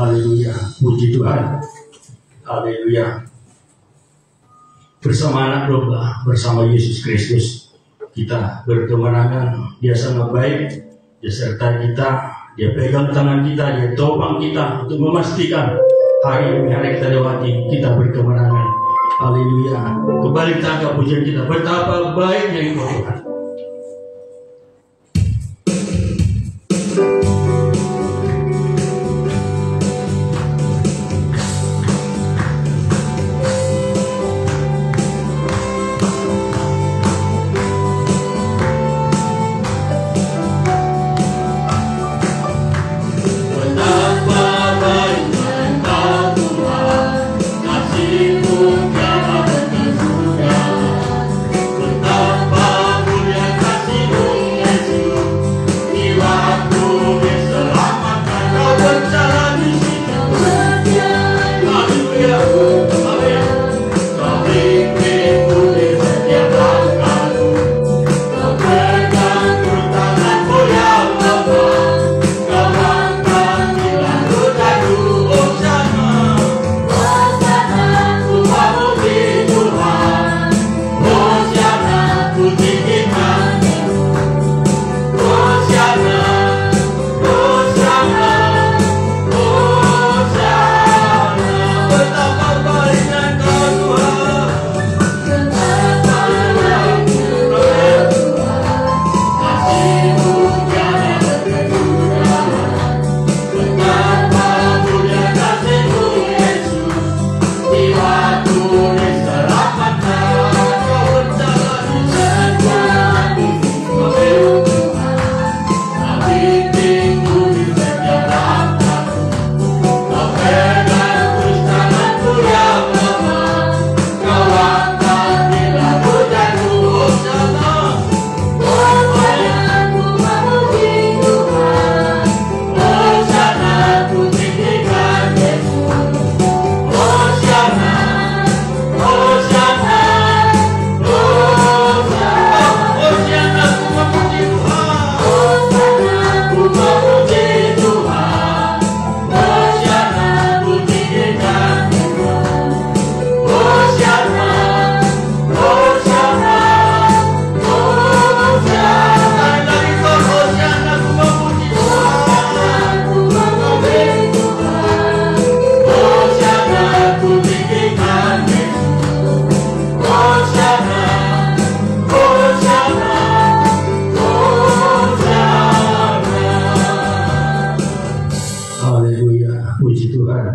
Haleluya, puji Tuhan. Haleluya. Bersama anak domba, bersama Yesus Kristus, kita berkemenangan. Dia sangat baik, dia sertai kita, dia pegang tangan kita, dia topang kita untuk memastikan hari demi hari kita lewati, kita berkemenangan. Haleluya. Kembali kita angkat pujian kita, betapa baiknya Engkau Tuhan.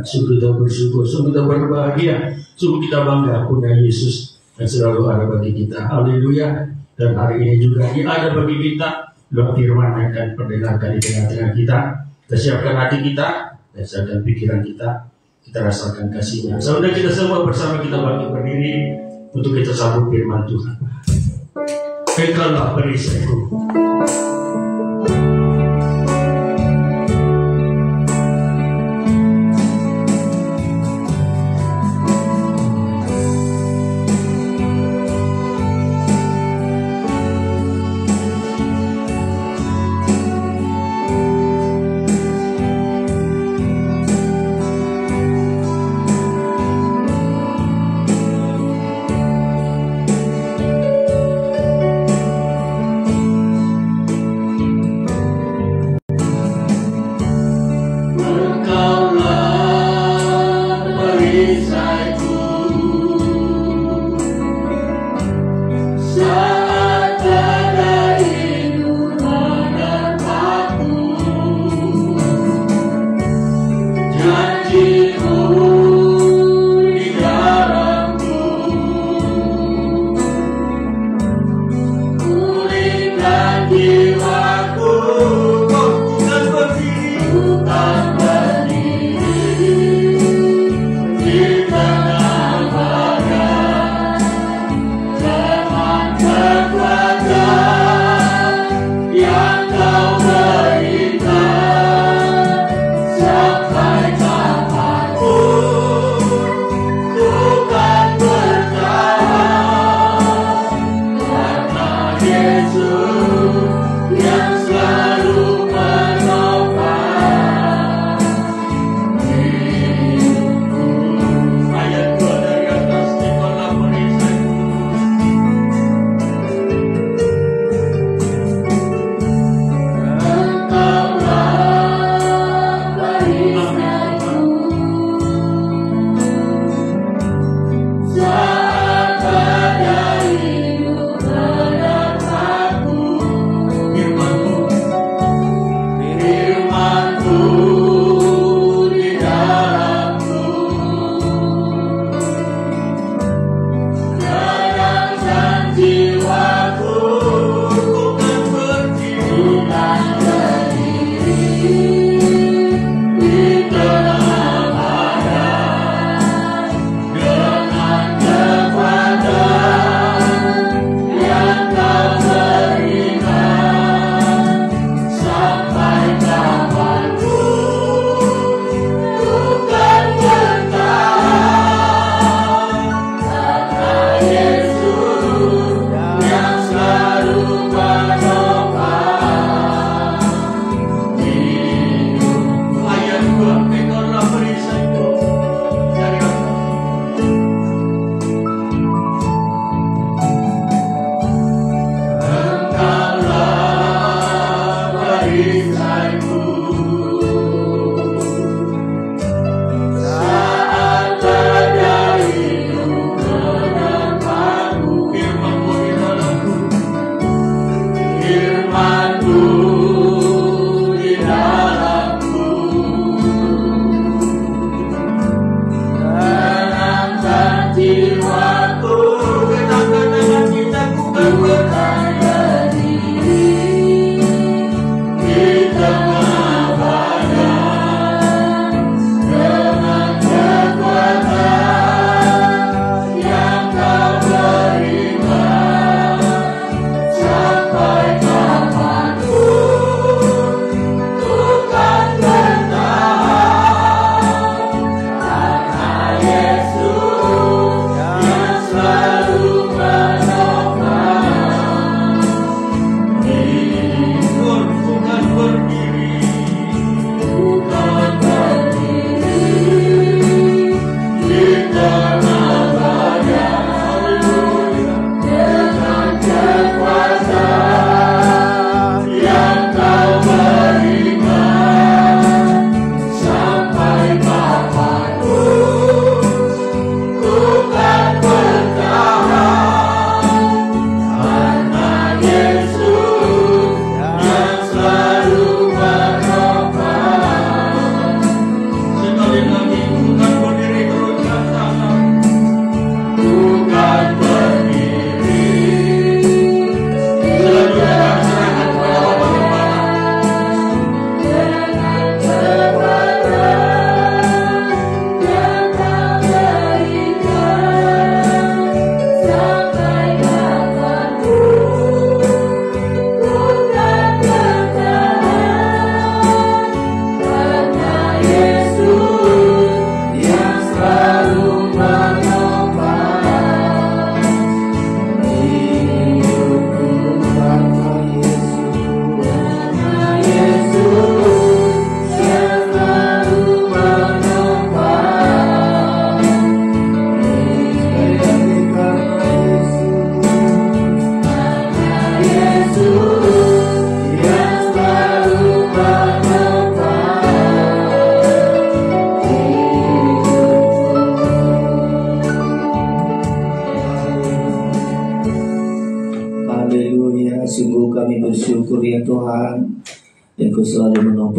Sungguh kita bersyukur, sungguh kita berbahagia, sungguh kita bangga punya Yesus yang selalu ada bagi kita. Haleluya. Dan hari ini juga ada bagi kita doa firman yang akan perdengarkan di tengah-tengah kita. Kita siapkan hati kita, dan siapkan pikiran kita, kita rasakan kasihnya. Saudara kita semua bersama kita bangkit berdiri untuk kita sambut firman Tuhan. Engkaulah perisaiku.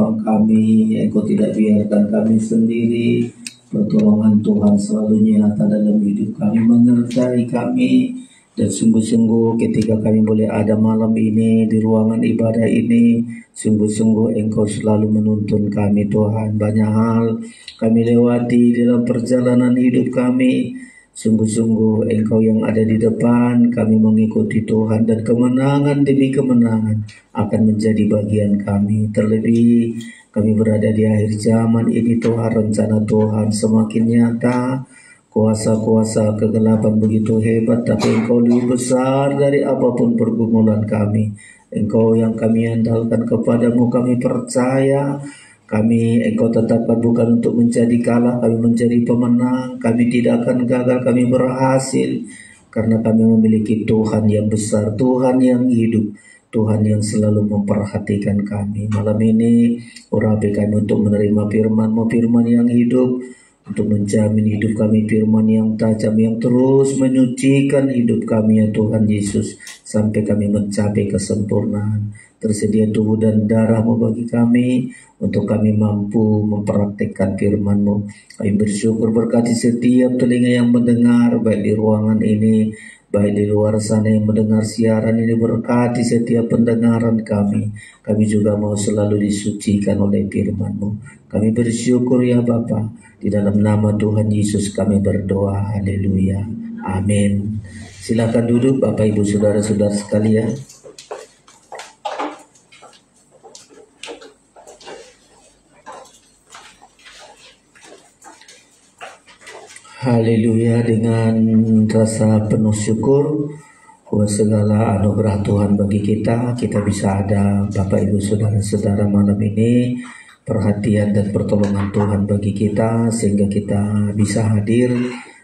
doa kami. Engkau tidak biarkan kami sendiri. Pertolongan Tuhan selalu nyata dalam hidup kami, menyertai kami. Dan sungguh-sungguh ketika kami boleh ada malam ini di ruangan ibadah ini, sungguh-sungguh Engkau selalu menuntun kami Tuhan. Banyak hal kami lewati dalam perjalanan hidup kami. Sungguh-sungguh Engkau yang ada di depan, kami mengikuti Tuhan, dan kemenangan demi kemenangan akan menjadi bagian kami. Terlebih kami berada di akhir zaman ini Tuhan, rencana Tuhan semakin nyata. Kuasa-kuasa kegelapan begitu hebat, tapi Engkau lebih besar dari apapun pergumulan kami. Engkau yang kami andalkan, kepadamu kami percaya. Engkau tetapkan bukan untuk menjadi kalah, kami menjadi pemenang. Kami tidak akan gagal, kami berhasil. Karena kami memiliki Tuhan yang besar, Tuhan yang hidup, Tuhan yang selalu memperhatikan kami. Malam ini urapi kami untuk menerima firman-Mu, firman yang hidup, untuk menjamin hidup kami, firman yang tajam yang terus menyucikan hidup kami ya Tuhan Yesus, sampai kami mencapai kesempurnaan. Tersedia tubuh dan darah-Mu bagi kami, untuk kami mampu mempraktikkan firman-Mu. Kami bersyukur, berkati setiap telinga yang mendengar, baik di ruangan ini, baik di luar sana yang mendengar siaran ini. Berkati setiap pendengaran kami. Kami juga mau selalu disucikan oleh firman-Mu. Kami bersyukur ya Bapa. Di dalam nama Tuhan Yesus kami berdoa. Haleluya. Amin. Silakan duduk Bapak Ibu Saudara-saudara sekalian. Haleluya. Dengan rasa penuh syukur buat segala anugerah Tuhan bagi kita bisa ada Bapak Ibu Saudara-saudara malam ini, perhatian dan pertolongan Tuhan bagi kita, sehingga kita bisa hadir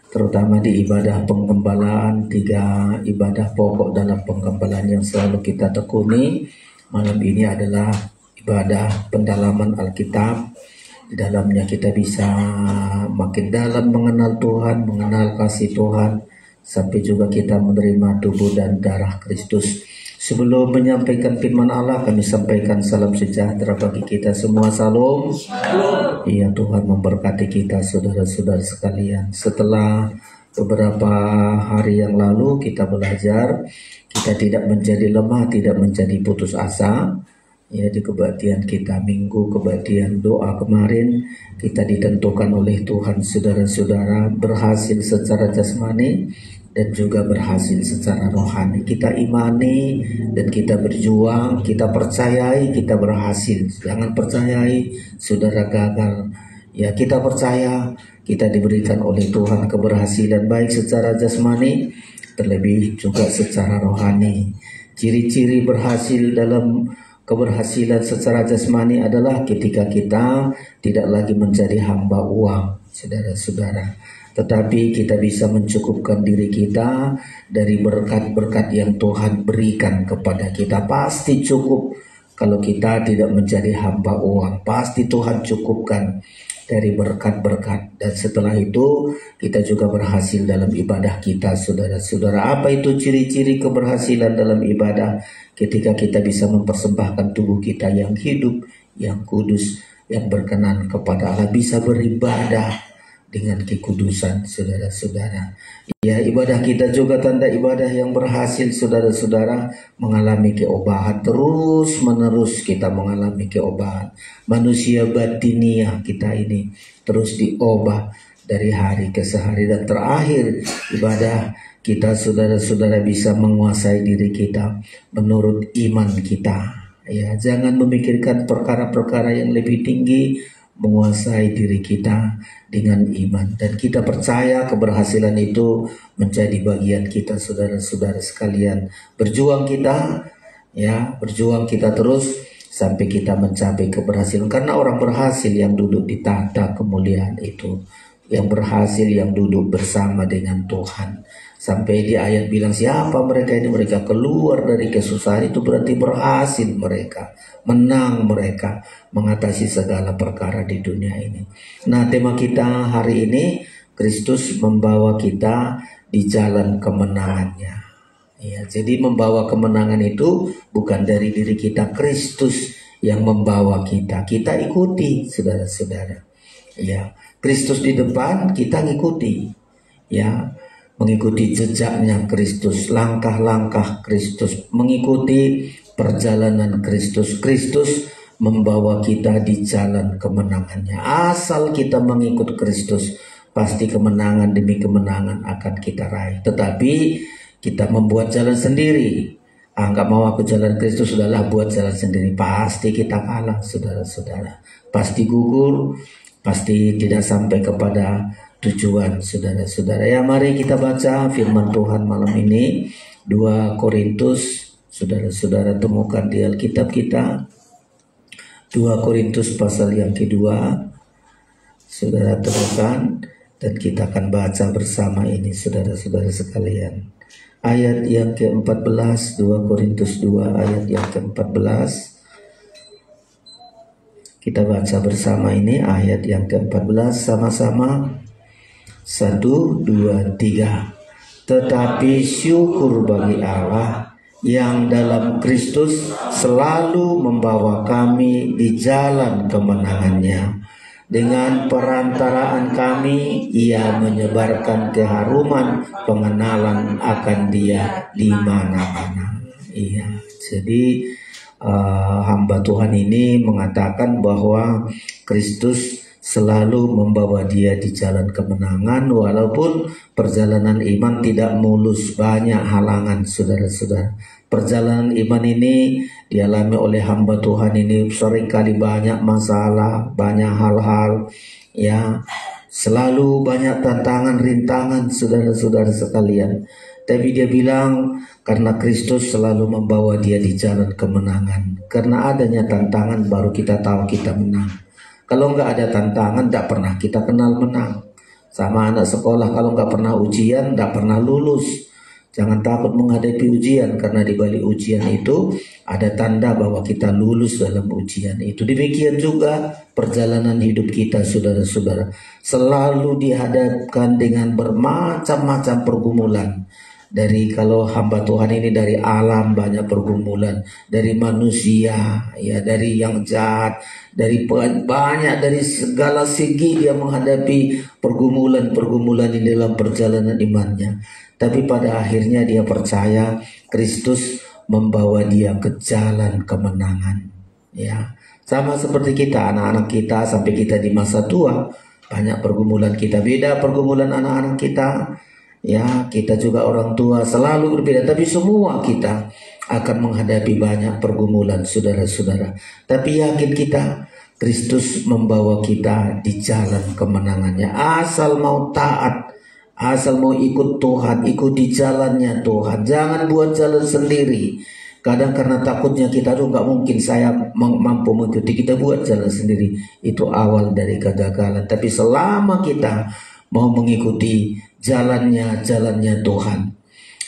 terutama di ibadah penggembalaan, 3 ibadah pokok dalam penggembalaan yang selalu kita tekuni. Malam ini adalah ibadah pendalaman Alkitab. Di dalamnya kita bisa makin dalam mengenal Tuhan, mengenal kasih Tuhan, sampai juga kita menerima tubuh dan darah Kristus. Sebelum menyampaikan firman Allah, kami sampaikan salam sejahtera bagi kita semua. Salam. Iya, Tuhan memberkati kita saudara-saudara sekalian. Setelah beberapa hari yang lalu kita belajar, kita tidak menjadi lemah, tidak menjadi putus asa. Ya, di kebaktian kita minggu kebaktian doa kemarin, kita ditentukan oleh Tuhan saudara-saudara berhasil secara jasmani dan juga berhasil secara rohani. Kita imani dan kita berjuang, kita percayai kita berhasil. Jangan percayai saudara gagal. Ya, kita percaya kita diberikan oleh Tuhan keberhasilan baik secara jasmani, terlebih juga secara rohani. Ciri-ciri berhasil dalam keberhasilan secara jasmani adalah ketika kita tidak lagi menjadi hamba uang, saudara-saudara, tetapi kita bisa mencukupkan diri kita dari berkat-berkat yang Tuhan berikan kepada kita. Pasti cukup kalau kita tidak menjadi hamba uang. Pasti Tuhan cukupkan dari berkat-berkat. Dan setelah itu kita juga berhasil dalam ibadah kita, saudara-saudara. Apa itu ciri-ciri keberhasilan dalam ibadah? Ketika kita bisa mempersembahkan tubuh kita yang hidup, yang kudus, yang berkenan kepada Allah, bisa beribadah dengan kekudusan, saudara-saudara. Ya, ibadah kita juga tanda ibadah yang berhasil, saudara-saudara, mengalami keobahan. Terus menerus kita mengalami keobahan. Manusia batiniah kita ini terus diubah dari hari ke hari. Dan terakhir, ibadah kita, saudara-saudara, bisa menguasai diri kita menurut iman kita. Ya, jangan memikirkan perkara-perkara yang lebih tinggi, menguasai diri kita dengan iman. Dan kita percaya keberhasilan itu menjadi bagian kita, saudara-saudara sekalian. Berjuang kita terus sampai kita mencapai keberhasilan. Karena orang berhasil yang duduk di tahta kemuliaan itu, yang berhasil yang duduk bersama dengan Tuhan. Sampai di ayat bilang, siapa mereka ini? Mereka keluar dari kesusahan, itu berarti berhasil mereka, menang mereka mengatasi segala perkara di dunia ini. Nah, tema kita hari ini, Kristus membawa kita di jalan kemenangannya. Ya, jadi membawa kemenangan itu bukan dari diri kita. Kristus yang membawa kita. Kita ikuti, saudara-saudara. Ya, Kristus di depan, kita ngikuti. Ya, mengikuti jejaknya Kristus, langkah-langkah Kristus, mengikuti perjalanan Kristus. Kristus membawa kita di jalan kemenangannya. Asal kita mengikut Kristus, pasti kemenangan demi kemenangan akan kita raih. Tetapi kita membuat jalan sendiri. Nggak mau aku jalan Kristus, sudahlah buat jalan sendiri. Pasti kita kalah, saudara-saudara. Pasti gugur, pasti tidak sampai kepada tujuan, saudara-saudara. Ya, mari kita baca firman Tuhan malam ini. 2 Korintus, saudara-saudara temukan di Alkitab kita. 2 Korintus pasal yang kedua, saudara temukan, dan kita akan baca bersama ini, saudara-saudara sekalian. Ayat yang ke-14, 2 Korintus 2 ayat yang ke-14. Kita baca bersama ini ayat yang ke-14 sama-sama. 1, 2, 3. Tetapi syukur bagi Allah yang dalam Kristus selalu membawa kami di jalan kemenangannya. Dengan perantaraan kami, ia menyebarkan keharuman pengenalan akan Dia di mana-mana. Iya, jadi hamba Tuhan ini mengatakan bahwa Kristus selalu membawa dia di jalan kemenangan, walaupun perjalanan iman tidak mulus, banyak halangan, saudara-saudara. Perjalanan iman ini dialami oleh hamba Tuhan ini seringkali banyak masalah, banyak hal-hal, ya, selalu banyak tantangan, rintangan, saudara-saudara sekalian. Tapi dia bilang karena Kristus selalu membawa dia di jalan kemenangan. Karena adanya tantangan baru kita tahu kita menang. Kalau nggak ada tantangan, nggak pernah kita kenal menang. Sama anak sekolah, kalau nggak pernah ujian, nggak pernah lulus. Jangan takut menghadapi ujian, karena di balik ujian itu ada tanda bahwa kita lulus dalam ujian itu. Demikian juga perjalanan hidup kita, saudara-saudara, selalu dihadapkan dengan bermacam-macam pergumulan. Dari kalau hamba Tuhan ini dari alam banyak pergumulan, dari manusia, ya, dari yang jahat, dari banyak, dari segala segi dia menghadapi pergumulan-pergumulan di dalam perjalanan imannya. Tapi pada akhirnya dia percaya Kristus membawa dia ke jalan kemenangan. Ya, sama seperti kita, anak-anak kita sampai kita di masa tua, banyak pergumulan kita. Beda pergumulan anak-anak kita. Ya, kita juga orang tua selalu berbeda, tapi semua kita akan menghadapi banyak pergumulan, saudara-saudara. Tapi yakin kita, Kristus membawa kita di jalan kemenangannya. Asal mau taat, asal mau ikut Tuhan, ikuti jalannya Tuhan. Jangan buat jalan sendiri. Kadang karena takutnya kita tuh nggak mungkin saya mampu mengikuti, kita buat jalan sendiri. Itu awal dari kegagalan. Tapi selama kita mau mengikuti jalannya Tuhan,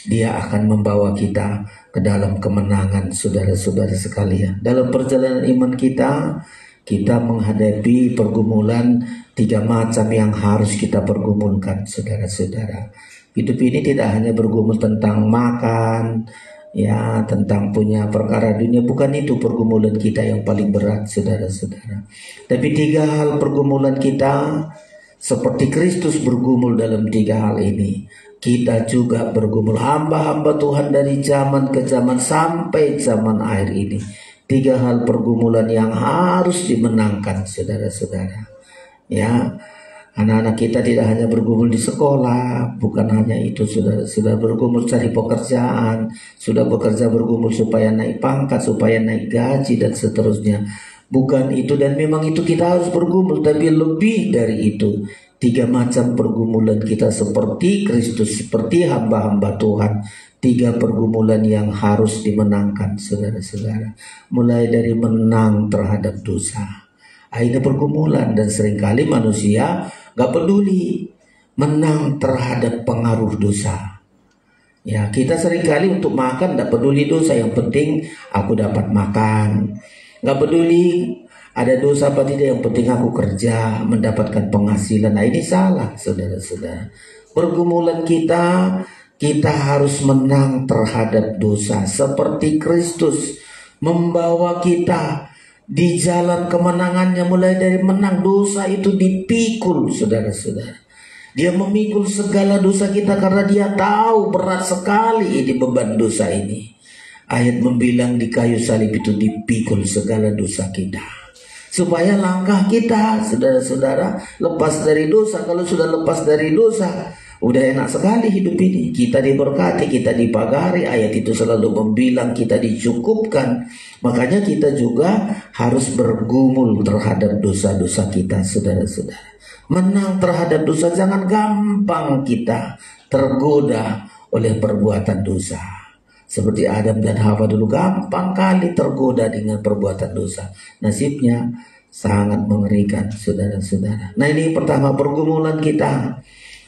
Dia akan membawa kita ke dalam kemenangan, saudara-saudara sekalian. Dalam perjalanan iman kita menghadapi pergumulan 3 macam yang harus kita pergumulkan, saudara-saudara. Hidup ini tidak hanya bergumul tentang makan, ya, tentang punya perkara dunia. Bukan itu pergumulan kita yang paling berat, saudara-saudara. Tapi 3 hal pergumulan kita, seperti Kristus bergumul dalam 3 hal ini, kita juga bergumul. Hamba-hamba Tuhan dari zaman ke zaman sampai zaman akhir ini, 3 hal pergumulan yang harus dimenangkan, saudara-saudara. Ya, anak-anak kita tidak hanya bergumul di sekolah, bukan hanya itu, sudah bergumul cari pekerjaan, sudah bekerja bergumul supaya naik pangkat, supaya naik gaji, dan seterusnya. Bukan itu, dan memang itu kita harus bergumul, tapi lebih dari itu. 3 macam pergumulan kita seperti Kristus, seperti hamba-hamba Tuhan. 3 pergumulan yang harus dimenangkan, saudara-saudara. Mulai dari menang terhadap dosa. Ini pergumulan, dan seringkali manusia gak peduli menang terhadap pengaruh dosa. Ya, kita seringkali untuk makan gak peduli dosa, yang penting aku dapat makan. Gak peduli ada dosa apa tidak, yang penting aku kerja mendapatkan penghasilan. Nah, ini salah, saudara-saudara. Pergumulan kita harus menang terhadap dosa seperti Kristus membawa kita di jalan kemenangannya, mulai dari menang dosa itu dipikul, saudara-saudara. Dia memikul segala dosa kita karena dia tahu berat sekali ini beban dosa ini. Ayat membilang di kayu salib itu dipikul segala dosa kita, supaya langkah kita, saudara-saudara, lepas dari dosa. Kalau sudah lepas dari dosa, udah enak sekali hidup ini. Kita diberkati, kita dipagari. Ayat itu selalu membilang kita dicukupkan. Makanya kita juga harus bergumul terhadap dosa-dosa kita, saudara-saudara. Menang terhadap dosa, jangan gampang kita tergoda oleh perbuatan dosa. Seperti Adam dan Hawa dulu gampang kali tergoda dengan perbuatan dosa. Nasibnya sangat mengerikan, saudara-saudara. Nah, ini pertama pergumulan kita,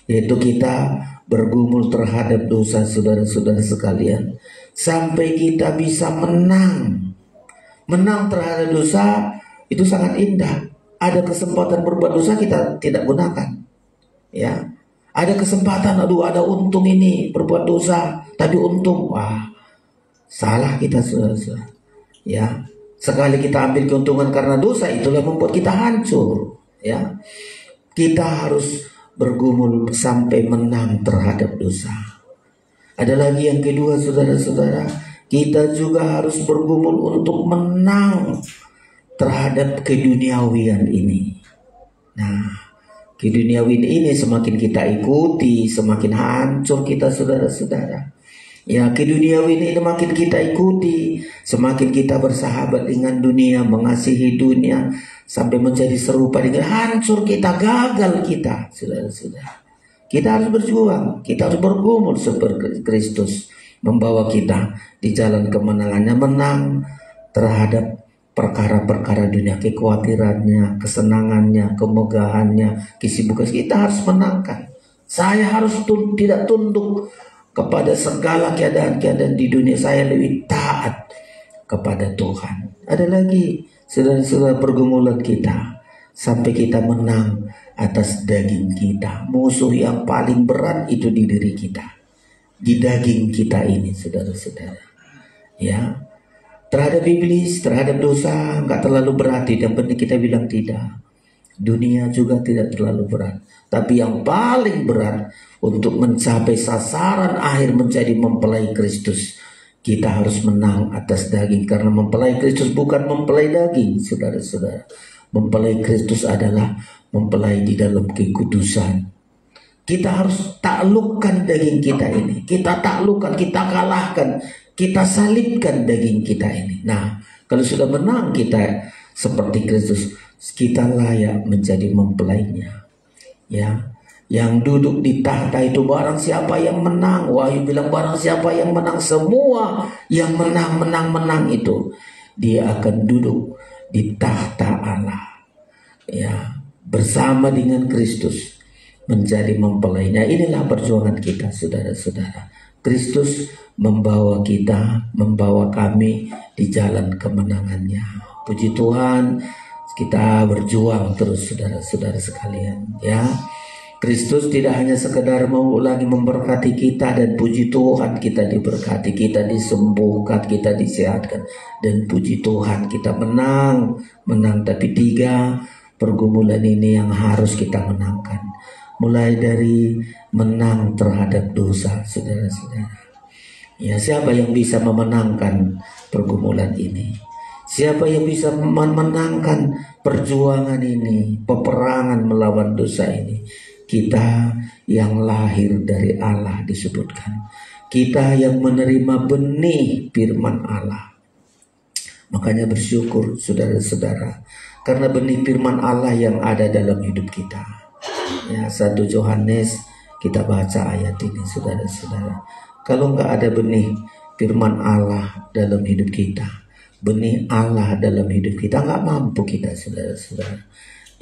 yaitu kita bergumul terhadap dosa, saudara-saudara sekalian, sampai kita bisa menang. Menang terhadap dosa itu sangat indah. Ada kesempatan berbuat dosa kita tidak gunakan, ya. Ada kesempatan, aduh ada untung ini berbuat dosa, tapi untung, wah, salah kita, saudara-saudara. Ya, sekali kita ambil keuntungan karena dosa, itulah membuat kita hancur. Ya, kita harus bergumul sampai menang terhadap dosa. Ada lagi yang kedua, saudara-saudara, kita juga harus bergumul untuk menang terhadap keduniawian ini. Nah, keduniawian ini semakin kita ikuti, semakin hancur kita, saudara-saudara. Ya, keduniawian ini makin kita ikuti, semakin kita bersahabat dengan dunia, mengasihi dunia, sampai menjadi serupa dengan, hancur kita, gagal kita, saudara-saudara. Kita harus berjuang, kita harus bergumul seperti Kristus membawa kita di jalan kemenangannya, menang terhadap perkara-perkara dunia, kekhawatirannya, kesenangannya, kemegahannya, kesibukan. Kita harus menangkan. Saya harus tidak tunduk kepada segala keadaan-keadaan di dunia. Saya lebih taat kepada Tuhan. Ada lagi, saudara-saudara, pergumulan kita sampai kita menang atas daging kita. Musuh yang paling berat itu di diri kita, di daging kita ini, saudara-saudara. Ya, terhadap iblis, terhadap dosa nggak terlalu berat. Yang penting kita bilang tidak. Dunia juga tidak terlalu berat. Tapi yang paling berat untuk mencapai sasaran akhir menjadi mempelai Kristus, kita harus menang atas daging. Karena mempelai Kristus bukan mempelai daging, saudara-saudara. Mempelai Kristus adalah mempelai di dalam kekudusan. Kita harus taklukkan daging kita ini. Kita taklukkan, kita kalahkan, kita salibkan daging kita ini. Nah, kalau sudah menang kita seperti Kristus, kita layak menjadi mempelainya. Ya, yang duduk di tahta itu barang siapa yang menang. Wahyu bilang barang siapa yang menang, semua yang menang itu, dia akan duduk di tahta Allah. Ya, bersama dengan Kristus menjadi mempelainya. Inilah perjuangan kita, saudara-saudara. Kristus membawa kita, membawa kami di jalan kemenangannya. Puji Tuhan, kita berjuang terus, saudara-saudara sekalian. Ya, Kristus tidak hanya sekedar mau lagi memberkati kita, dan puji Tuhan kita diberkati, kita disembuhkan, kita disehatkan, dan puji Tuhan kita menang. Tapi 3 pergumulan ini yang harus kita menangkan. Mulai dari menang terhadap dosa, saudara-saudara. Ya, siapa yang bisa memenangkan pergumulan ini? Siapa yang bisa memenangkan perjuangan ini, peperangan melawan dosa ini? Kita yang lahir dari Allah disebutkan. Kita yang menerima benih firman Allah. Makanya bersyukur, saudara-saudara, karena benih firman Allah yang ada dalam hidup kita. Ya, 1 Yohanes kita baca ayat ini, saudara-saudara. Kalau nggak ada benih firman Allah dalam hidup kita, benih Allah dalam hidup kita, nggak mampu kita, saudara-saudara.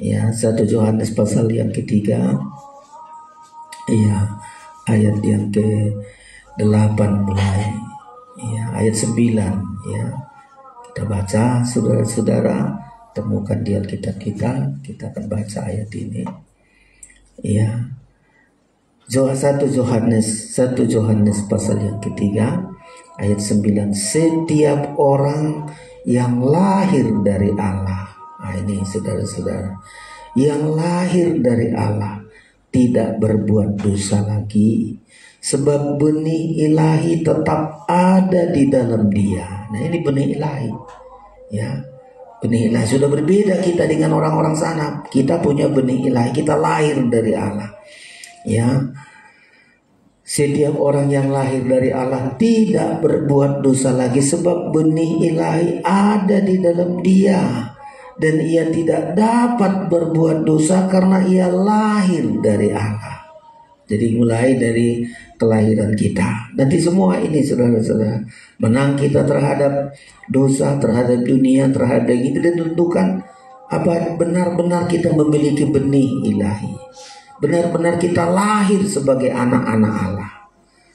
Ya, 1 Yohanes pasal yang ketiga, ya, ayat yang ke-8 mulai, ya, ayat 9, ya. Kita baca, saudara-saudara, temukan di Alkitab kita akan baca ayat ini. Ya, 1 Yohanes pasal yang ketiga ayat 9. Setiap orang yang lahir dari Allah. Nah ini saudara-saudara, yang lahir dari Allah tidak berbuat dosa lagi, sebab benih ilahi tetap ada di dalam dia. Nah ini benih ilahi, ya. Benih ilahi sudah berbeda kita dengan orang-orang sana. Kita punya benih ilahi, kita lahir dari Allah, ya. Setiap orang yang lahir dari Allah tidak berbuat dosa lagi, sebab benih ilahi ada di dalam dia, dan ia tidak dapat berbuat dosa karena ia lahir dari Allah. Jadi mulai dari kelahiran kita. Nanti semua ini saudara-saudara, menang kita terhadap dosa, terhadap dunia, terhadap itu ditentukan apa benar-benar kita memiliki benih ilahi. Benar-benar kita lahir sebagai anak-anak Allah.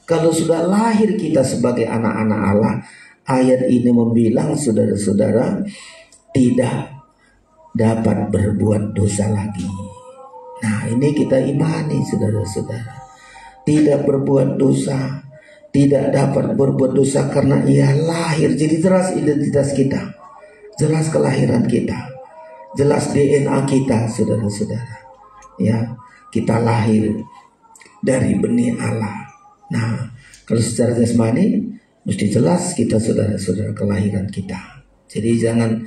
Kalau sudah lahir kita sebagai anak-anak Allah, ayat ini membilang saudara-saudara tidak dapat berbuat dosa lagi. Nah ini kita imani saudara-saudara, tidak berbuat dosa, tidak dapat berbuat dosa karena ia lahir. Jadi jelas identitas kita, jelas kelahiran kita, jelas DNA kita saudara-saudara, ya. Kita lahir dari benih Allah. Nah kalau secara jasmani mesti jelas kita saudara-saudara kelahiran kita. Jadi jangan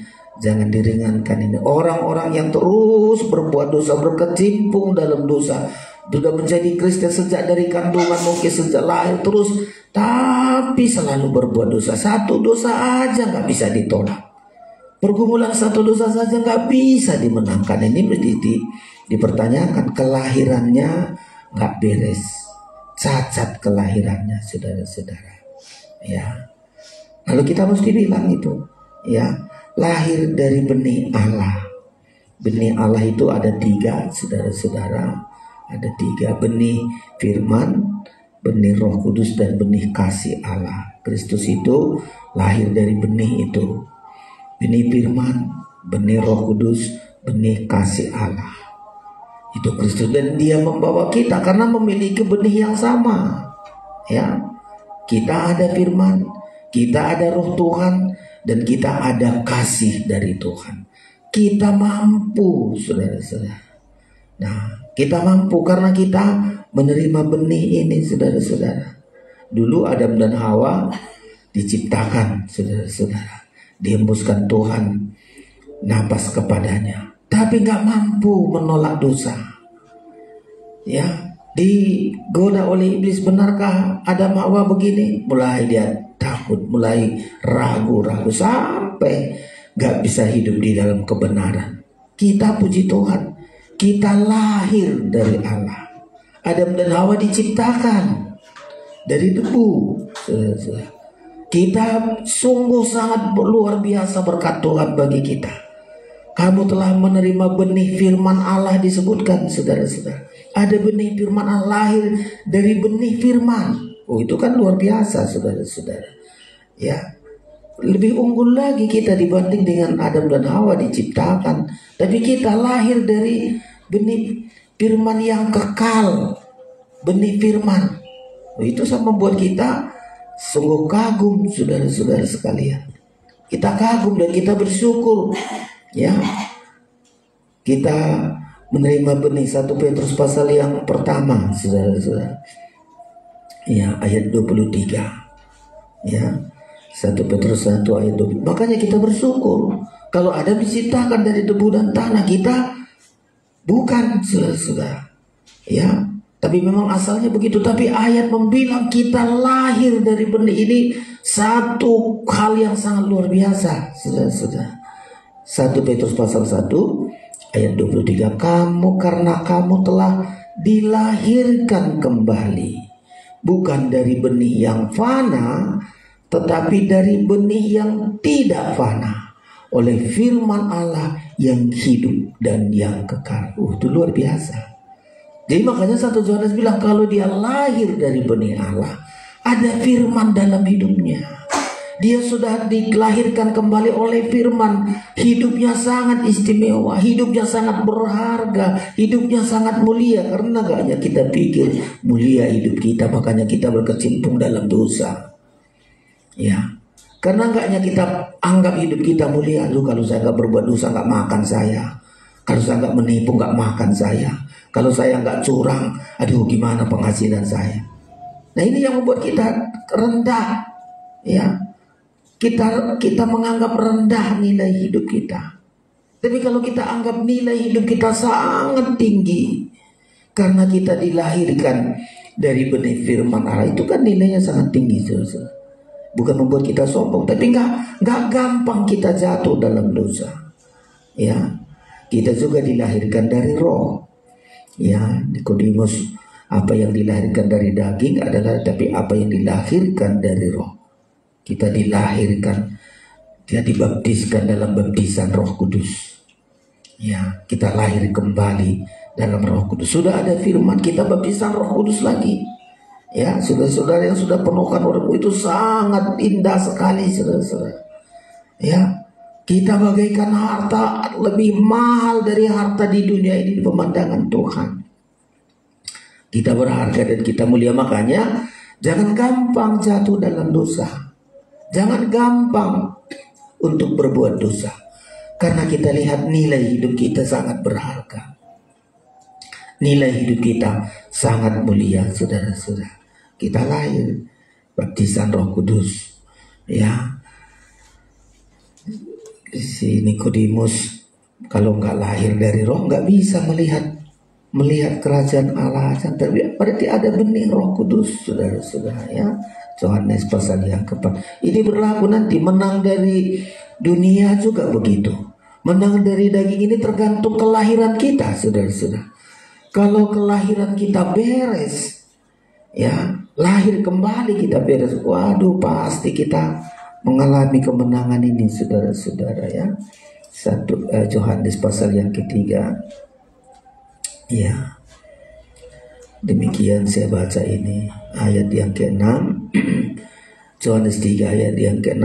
diringankan ini. Orang-orang yang terus berbuat dosa, berkecimpung dalam dosa, sudah menjadi Kristen sejak dari kandungan, mungkin sejak lahir terus, tapi selalu berbuat dosa. Satu dosa aja nggak bisa ditolak. Pergumulan satu dosa saja nggak bisa dimenangkan. Ini dipertanyakan, kelahirannya nggak beres, cacat kelahirannya saudara-saudara, ya. Lalu kita mesti bilang itu, ya, lahir dari benih Allah. Benih Allah itu ada 3 saudara-saudara, ada 3 benih firman, benih Roh Kudus, dan benih kasih Allah. Kristus itu lahir dari benih itu, benih firman, benih Roh Kudus, benih kasih Allah. Itu Kristus, dan dia membawa kita karena memiliki benih yang sama, ya. Kita ada firman, kita ada Roh Tuhan, dan kita ada kasih dari Tuhan. Kita mampu saudara-saudara. Nah kita mampu karena kita menerima benih ini saudara-saudara. Dulu Adam dan Hawa diciptakan saudara-saudara, dihembuskan Tuhan napas kepadanya, tapi gak mampu menolak dosa, ya. Digoda oleh iblis, benarkah Adam Hawa begini? Mulai dia takut, mulai ragu-ragu, sampai gak bisa hidup di dalam kebenaran. Kita puji Tuhan, kita lahir dari Allah. Adam dan Hawa diciptakan dari debu. Kita sungguh sangat luar biasa berkat Tuhan bagi kita. Kamu telah menerima benih firman Allah, disebutkan saudara-saudara. Ada benih firman Allah, lahir dari benih firman. Oh itu kan luar biasa saudara-saudara, ya. Lebih unggul lagi kita dibanding dengan Adam dan Hawa diciptakan. Tapi kita lahir dari benih firman yang kekal, benih firman. Oh, itu sama membuat kita sungguh kagum saudara-saudara sekalian. Kita kagum dan kita bersyukur, ya. Kita menerima benih. 1 Petrus pasal yang pertama saudara-saudara, ya, ayat 23, ya. 1 Petrus 1 ayat 20. Makanya kita bersyukur. Kalau Adam diciptakan dari debu dan tanah, kita bukan saudara-saudara, ya. Tapi memang asalnya begitu. Tapi ayat membilang kita lahir dari benih ini, satu hal yang sangat luar biasa saudara-saudara. 1 Petrus pasal 1 ayat 23. Karena kamu telah dilahirkan kembali, bukan dari benih yang fana, tetapi dari benih yang tidak fana, oleh firman Allah yang hidup dan yang kekal. Itu luar biasa. Jadi makanya 1 Yohanes bilang, kalau dia lahir dari benih Allah, ada firman dalam hidupnya. Dia sudah dilahirkan kembali oleh firman. Hidupnya sangat istimewa, hidupnya sangat berharga, hidupnya sangat mulia. Karena gak hanya kita pikir mulia hidup kita, makanya kita berkecimpung dalam dosa, ya. Karena gak hanya kita anggap hidup kita mulia. Lu kalau saya nggak berbuat dosa nggak makan saya. Kalau saya nggak menipu nggak makan saya. Kalau saya nggak curang, aduh gimana penghasilan saya. Nah ini yang membuat kita rendah, ya. Kita menganggap rendah nilai hidup kita. Tapi kalau kita anggap nilai hidup kita sangat tinggi, karena kita dilahirkan dari benih firman Allah, itu kan nilainya sangat tinggi, saudara. Bukan membuat kita sombong, tapi nggak gampang kita jatuh dalam dosa. Ya, kita juga dilahirkan dari roh. Ya, Nikodemus, apa yang dilahirkan dari daging adalah, tapi apa yang dilahirkan dari roh. Kita dilahirkan, dia dibaptiskan dalam baptisan Roh Kudus. Ya, kita lahir kembali dalam Roh Kudus. Sudah ada firman, kita baptisan Roh Kudus lagi. Ya, saudara-saudara yang sudah penuhkan Roh itu sangat indah sekali, saudara-saudara. Ya, kita bagaikan harta lebih mahal dari harta di dunia ini di pemandangan Tuhan. Kita berharga dan kita mulia, makanya jangan gampang jatuh dalam dosa. Jangan gampang untuk berbuat dosa, karena kita lihat nilai hidup kita sangat berharga. Nilai hidup kita sangat mulia, saudara-saudara. Kita lahir baptisan Roh Kudus. Ya, si Nikodemus kalau nggak lahir dari roh nggak bisa melihat kerajaan Allah. Berarti ada benih Roh Kudus, saudara-saudara, ya. Yohanes pasal yang keempat. Ini berlaku nanti, menang dari dunia juga begitu. Menang dari daging ini tergantung kelahiran kita, saudara-saudara. Kalau kelahiran kita beres, ya, lahir kembali kita beres, waduh pasti kita mengalami kemenangan ini, saudara-saudara, ya. Yohanes pasal yang ketiga. Ya. Demikian saya baca ini ayat yang ke-6. Yohanes 3 ayat yang ke-6.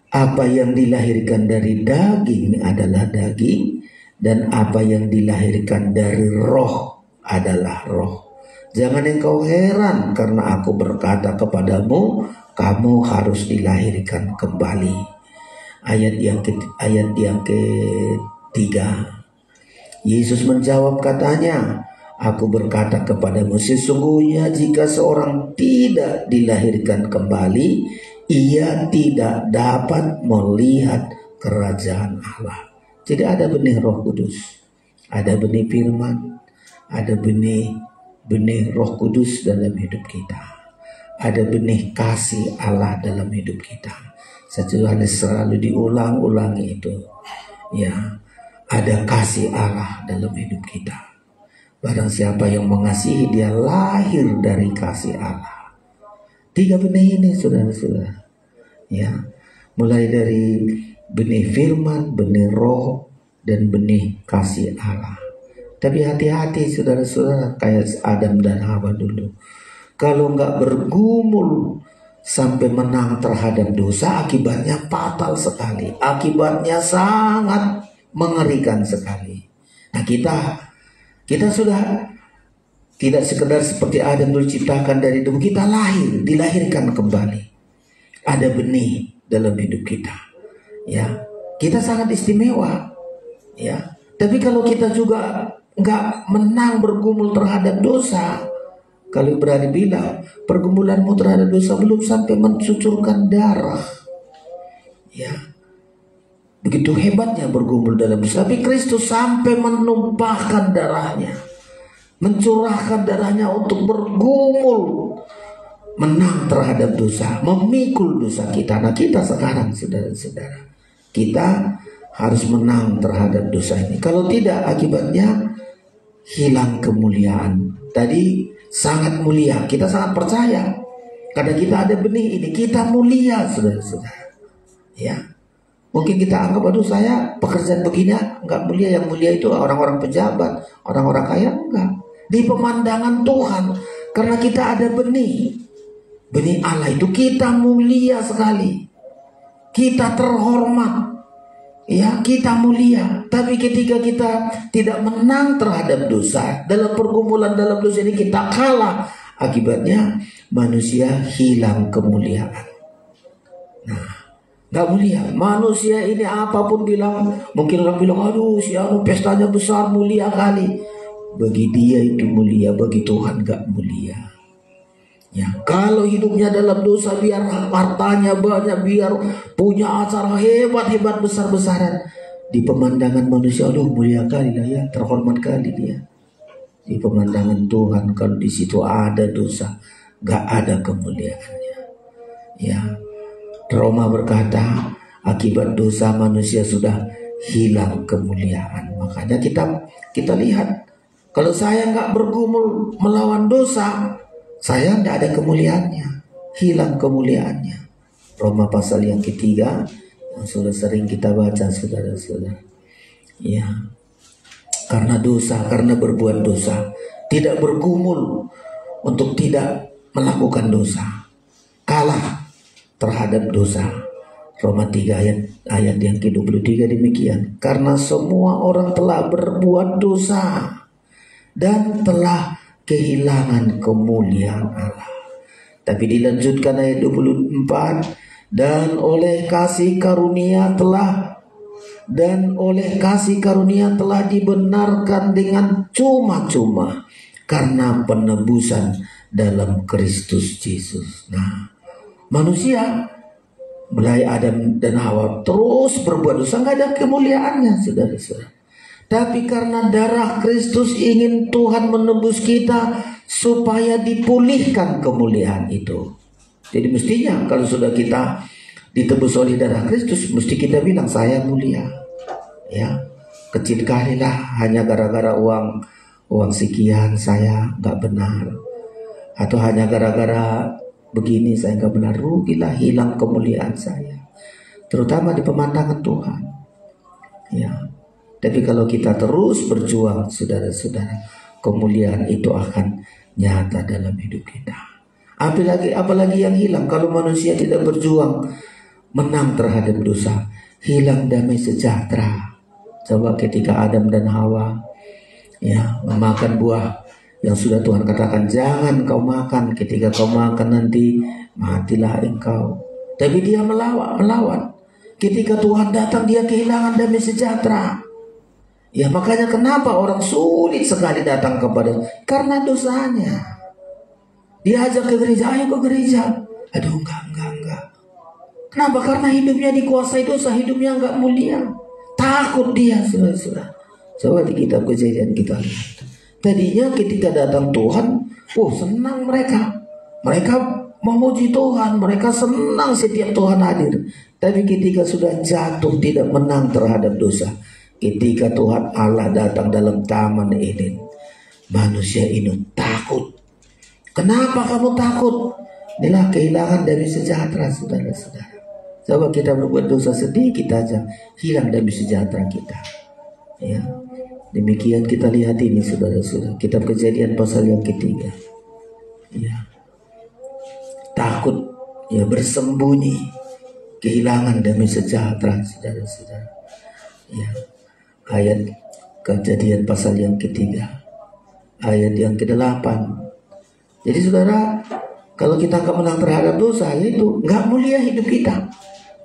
Apa yang dilahirkan dari daging adalah daging, dan apa yang dilahirkan dari roh adalah roh. Jangan engkau heran karena aku berkata kepadamu, kamu harus dilahirkan kembali. Ayat yang ketiga. Yesus menjawab katanya, aku berkata kepadamu, sesungguhnya jika seorang tidak dilahirkan kembali, ia tidak dapat melihat kerajaan Allah. Jadi ada benih Roh Kudus, ada benih firman, ada benih Roh Kudus dalam hidup kita, ada benih kasih Allah dalam hidup kita. 1 Yohanes selalu diulang-ulangi itu, ya, ada kasih Allah dalam hidup kita. Barang siapa yang mengasihi, dia lahir dari kasih Allah. 3 benih ini, saudara-saudara, ya, mulai dari benih firman, benih roh, dan benih kasih Allah. Tapi hati-hati, saudara-saudara, kayak Adam dan Hawa dulu. Kalau nggak bergumul sampai menang terhadap dosa, akibatnya fatal sekali. Akibatnya sangat mengerikan sekali. Nah, kita sudah tidak sekedar seperti Adam dulu ciptakan dari debu, kita dilahirkan kembali. Ada benih dalam hidup kita. Ya, kita sangat istimewa. Ya, tapi kalau kita juga nggak menang bergumul terhadap dosa, kalau berani bilang pergumulanmu terhadap dosa belum sampai mencucurkan darah. Ya, begitu hebatnya bergumul dalam dosa. Tapi Kristus sampai menumpahkan darahnya, mencurahkan darahnya untuk bergumul, menang terhadap dosa, memikul dosa kita. Nah, kita sekarang, saudara-saudara, kita harus menang terhadap dosa ini. Kalau tidak, akibatnya hilang kemuliaan. Tadi sangat mulia, kita sangat percaya karena kita ada benih ini, kita mulia, saudara-saudara. Ya. Mungkin kita anggap, aduh saya pekerjaan begini enggak mulia, yang mulia itu orang-orang pejabat, orang-orang kaya. Enggak. Di pemandangan Tuhan, karena kita ada benih Allah itu, kita mulia sekali. Kita terhormat. Ya, kita mulia. Tapi ketika kita tidak menang terhadap dosa, dalam pergumulan dalam dosa ini kita kalah, akibatnya manusia hilang kemuliaan. Nah, Nggak mulia. Manusia ini apapun bilang, mungkin orang bilang, aduh si anu pestanya besar, mulia kali. Bagi dia itu mulia, bagi Tuhan nggak mulia. Ya, kalau hidupnya dalam dosa, biar hartanya banyak, biar punya acara hebat-hebat besar-besaran, di pemandangan manusia, aduh mulia kali lah ya, terhormat kali dia. Di pemandangan Tuhan, kalau di situ ada dosa, gak ada kemuliaannya. Ya, Roma berkata, akibat dosa manusia sudah hilang kemuliaan. Makanya kita lihat, kalau saya gak bergumul melawan dosa, saya gak ada kemuliaannya, hilang kemuliaannya. Roma pasal yang ketiga, yang sudah sering kita baca, saudara-saudara. Ya. Karena dosa, karena berbuat dosa, tidak bergumul untuk tidak melakukan dosa, kalah terhadap dosa. Roma 3 ayat yang ke-23 demikian. Karena semua orang telah berbuat dosa dan telah kehilangan kemuliaan Allah. Tapi dilanjutkan ayat 24, dan oleh kasih karunia telah dibenarkan dengan cuma-cuma karena penebusan dalam Kristus Yesus. Nah, manusia mulai Adam dan Hawa terus berbuat dosa, nggak ada kemuliaannya, saudara-saudara. Tapi karena darah Kristus ingin Tuhan menebus kita supaya dipulihkan kemuliaan itu. Jadi mestinya kalau sudah kita ditebus oleh darah Kristus, mesti kita bilang saya mulia. Ya, kecil kali lah hanya gara-gara uang sekian saya nggak benar, atau hanya gara-gara begini saya nggak benar, rugilah, hilang kemuliaan saya, terutama di pemandangan Tuhan. Ya, tapi kalau kita terus berjuang, saudara-saudara, kemuliaan itu akan nyata dalam hidup kita. Apalagi yang hilang kalau manusia tidak berjuang menang terhadap dosa, hilang damai sejahtera. Coba ketika Adam dan Hawa ya memakan buah yang sudah Tuhan katakan jangan kau makan, ketika kau makan nanti matilah engkau. Tapi dia melawan. Ketika Tuhan datang dia kehilangan damai sejahtera. Ya makanya kenapa orang sulit sekali datang kepada, karena dosanya. Dia ajak ke gereja, ayo ke gereja. Aduh enggak. Kenapa? Karena hidupnya dikuasai dosa, hidupnya enggak mulia. Takut dia, saudara-saudara. Coba di kitab Kejadian kita lihat. Tadinya ketika datang Tuhan, senang mereka. Mereka memuji Tuhan, mereka senang setiap Tuhan hadir. Tapi ketika sudah jatuh tidak menang terhadap dosa, ketika Tuhan Allah datang dalam Taman Eden, manusia ini takut. Kenapa kamu takut? Inilah kehilangan dari sejahtera, saudara-saudara. Coba kita berbuat dosa sedikit aja, hilang dari sejahtera kita. Ya, demikian kita lihat ini, saudara-saudara. Kitab Kejadian pasal yang ketiga. Ya, takut, ya bersembunyi, kehilangan damai sejahtera, saudara-saudara. Ya, ayat Kejadian pasal yang ketiga, ayat yang ke-8. Jadi saudara, kalau kita nggak menang terhadap dosa, itu nggak mulia hidup kita,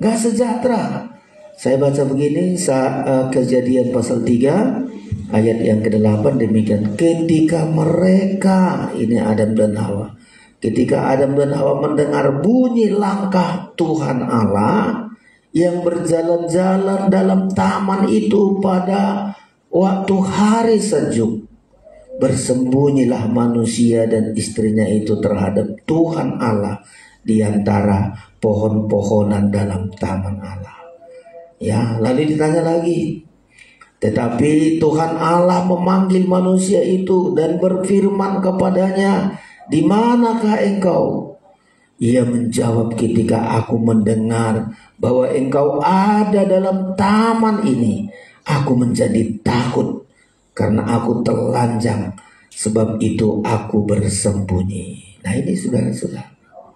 nggak sejahtera. Saya baca begini, Kejadian pasal 3 ayat yang ke-8 demikian. Ketika mereka, ini Adam dan Hawa, ketika Adam dan Hawa mendengar bunyi langkah Tuhan Allah yang berjalan-jalan dalam taman itu pada waktu hari sejuk, bersembunyilah manusia dan istrinya itu terhadap Tuhan Allah di antara pohon-pohonan dalam taman Allah. Ya, lalu ditanya lagi. Tetapi Tuhan Allah memanggil manusia itu dan berfirman kepadanya, "Di manakah engkau?" Ia menjawab, "Ketika aku mendengar bahwa engkau ada dalam taman ini, aku menjadi takut karena aku telanjang, sebab itu aku bersembunyi." Nah ini saudara-saudara,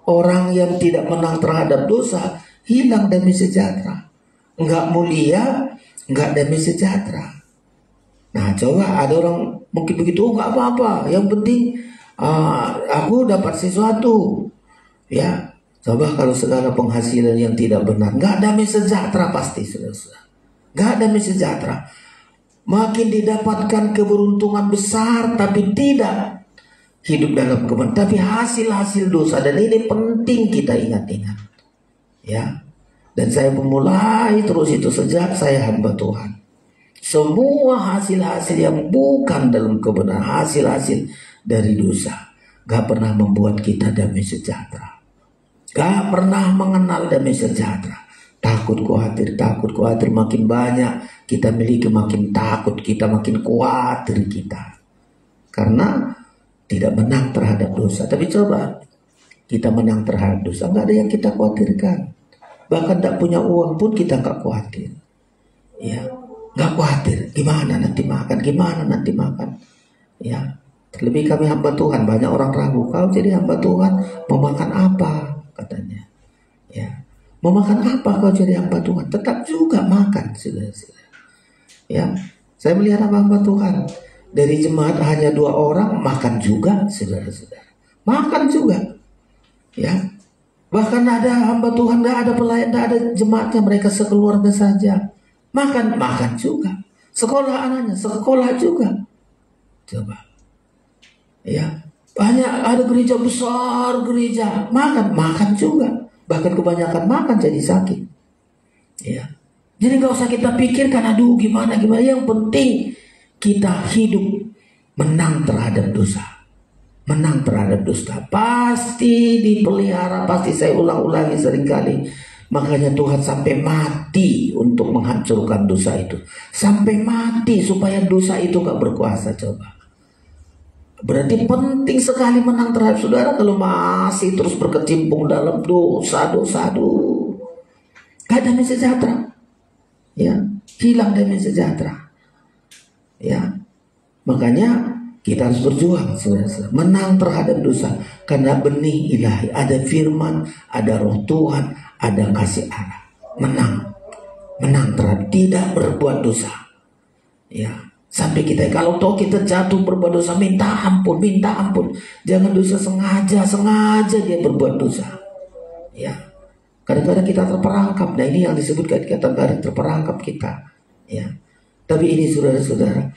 orang yang tidak menang terhadap dosa hilang damai sejahtera, enggak mulia, enggak damai sejahtera. Nah coba ada orang mungkin begitu, enggak apa-apa, yang penting aku dapat sesuatu. Ya, Coba kalau segala penghasilan yang tidak benar, nggak damai sejahtera pasti, saudara-saudara. Nggak damai sejahtera. Makin didapatkan keberuntungan besar, tapi tidak hidup dalam kebenaran. Tapi hasil-hasil dosa, dan ini penting kita ingat-ingat. Ya, dan saya memulai terus itu sejak saya hamba Tuhan. Semua hasil-hasil yang bukan dalam kebenaran, hasil-hasil dari dosa, gak pernah membuat kita damai sejahtera. Gak pernah mengenal damai sejahtera. Takut khawatir, makin banyak kita miliki, makin takut kita, makin khawatir kita. Karena tidak menang terhadap dosa. Tapi coba kita menang terhadap dosa, gak ada yang kita khawatirkan. Bahkan tak punya uang pun kita gak khawatir. Ya, gak khawatir gimana nanti makan. Ya, terlebih kami hamba Tuhan, banyak orang ragu, kau jadi hamba Tuhan mau makan apa katanya. Ya, mau makan apa kau jadi hamba Tuhan? Tetap juga makan, saudara-saudara. Ya, saya melihat hamba Tuhan dari jemaat hanya 2 orang makan juga, saudara-saudara. Makan juga. Ya, bahkan ada hamba Tuhan, gak ada pelayan, gak ada jemaatnya, mereka sekeluarga saja. Makan juga. Sekolah anaknya, sekolah juga. Coba. Ya, banyak ada gereja besar, gereja makan juga. Bahkan kebanyakan makan jadi sakit. Ya. Jadi gak usah kita pikirkan, aduh gimana. Yang penting kita hidup menang terhadap dosa. Menang terhadap dusta pasti dipelihara, pasti saya ulang-ulangi seringkali. Makanya Tuhan sampai mati untuk menghancurkan dosa itu, sampai mati supaya dosa itu gak berkuasa. Coba, berarti penting sekali menang terhadap saudara. Kalau masih terus berkecimpung dalam dosa, aduh, gak damai sejahtera. Ya, hilang damai sejahtera. Ya, makanya kita harus berjuang, saudara-saudara, menang terhadap dosa. Karena benih ilahi, ada firman, ada roh Tuhan, ada kasih Allah. Menang terhadap, tidak berbuat dosa. Ya, sampai kita, kalau toh kita jatuh berbuat dosa, minta ampun. Jangan dosa sengaja dia berbuat dosa. Ya, kadang-kadang kita terperangkap. Nah, ini yang disebut kadang-kadang terperangkap kita. Ya, tapi ini saudara-saudara,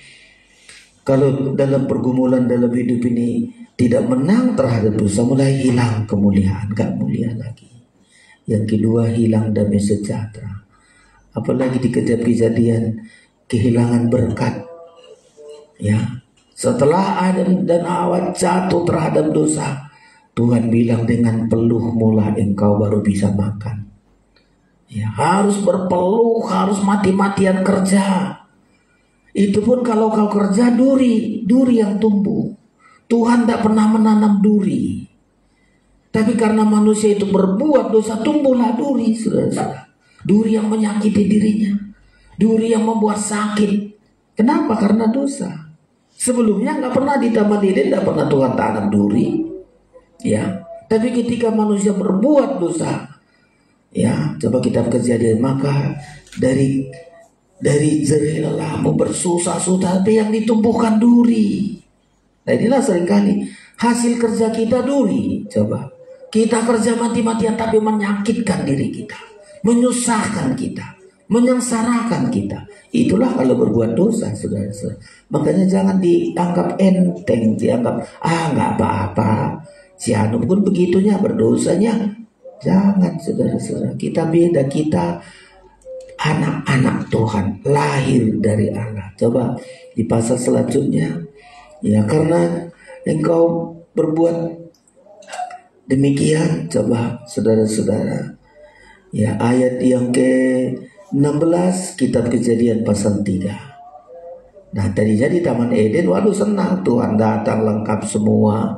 kalau dalam pergumulan dalam hidup ini tidak menang terhadap dosa, mulai hilang kemuliaan, gak mulia lagi. Yang kedua, hilang damai sejahtera. Apalagi di kejadian kehilangan berkat. Ya, setelah Adam dan Hawa jatuh terhadap dosa, Tuhan bilang dengan peluhmu lah engkau baru bisa makan. Ya, harus berpeluh, harus mati-matian kerja. Itu pun kalau kau kerja duri yang tumbuh. Tuhan tidak pernah menanam duri. Tapi karena manusia itu berbuat dosa, tumbuhlah duri, saudara-saudara. Duri yang menyakiti dirinya, duri yang membuat sakit. Kenapa? Karena dosa. Sebelumnya nggak pernah di Taman Eden, tidak pernah Tuhan tanam duri. Ya, tapi ketika manusia berbuat dosa, ya, coba kita Kejadian, maka dari jerih lelahmu bersusah-susah, tapi yang ditumbuhkan duri. Nah, inilah seringkali hasil kerja kita duri. Coba, kita kerja mati-matian tapi menyakitkan diri kita, menyusahkan kita, menyengsarakan kita. Itulah kalau berbuat dosa, saudara-saudara. Makanya jangan dianggap enteng, dianggap nggak apa-apa. Si Anu pun begitunya berdosanya. Jangan, saudara-saudara. Kita beda, kita anak-anak Tuhan, lahir dari Allah. Coba di pasal selanjutnya, ya, karena engkau berbuat demikian. Coba saudara-saudara, ya, ayat yang ke-16 kitab Kejadian pasal 3. Nah, tadi jadi Taman Eden, waduh senang, Tuhan datang lengkap semua.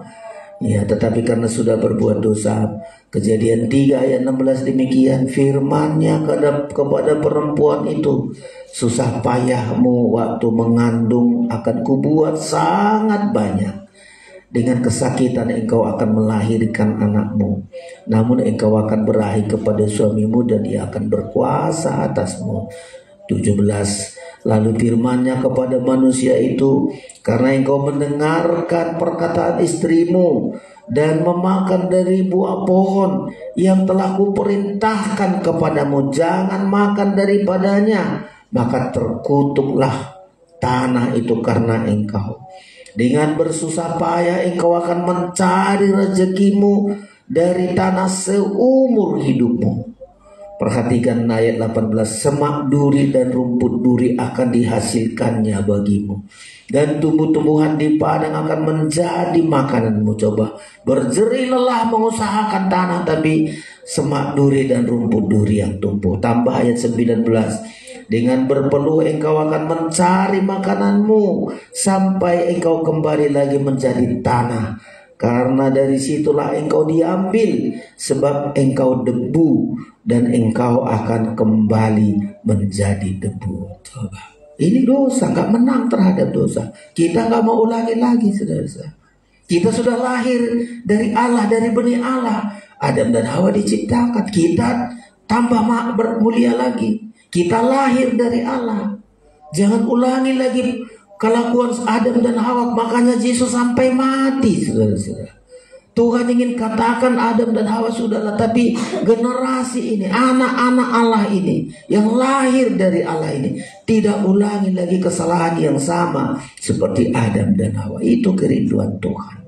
Ya, tetapi karena sudah berbuat dosa, Kejadian 3 ayat 16 demikian firman-Nya kepada perempuan itu, susah payahmu waktu mengandung akan kubuat sangat banyak. Dengan kesakitan engkau akan melahirkan anakmu. Namun engkau akan berahi kepada suamimu dan dia akan berkuasa atasmu. 17. Lalu firman-Nya kepada manusia itu, karena engkau mendengarkan perkataan istrimu dan memakan dari buah pohon yang telah kuperintahkan kepadamu, jangan makan daripadanya, maka terkutuklah tanah itu karena engkau. Dengan bersusah payah engkau akan mencari rezekimu dari tanah seumur hidupmu. Perhatikan ayat 18, semak duri dan rumput duri akan dihasilkannya bagimu, dan tumbuh-tumbuhan di padang akan menjadi makananmu. Coba, berjerih lelah mengusahakan tanah, tapi semak duri dan rumput duri yang tumbuh. Tambah ayat 19, dengan berpeluh engkau akan mencari makananmu sampai engkau kembali lagi menjadi tanah, karena dari situlah engkau diambil, sebab engkau debu dan engkau akan kembali menjadi debu. Coba, ini dosa, gak menang terhadap dosa. Kita gak mau ulangi lagi, saudara. Kita sudah lahir dari Allah, dari benih Allah. Adam dan Hawa diciptakan, kita tambah bermulia lagi. Kita lahir dari Allah. Jangan ulangi lagi kelakuan Adam dan Hawa. Makanya Yesus sampai mati, saudara-saudara. Tuhan ingin katakan Adam dan Hawa sudahlah, tapi generasi ini, anak-anak Allah ini, yang lahir dari Allah ini, tidak ulangi lagi kesalahan yang sama seperti Adam dan Hawa. Itu kerinduan Tuhan.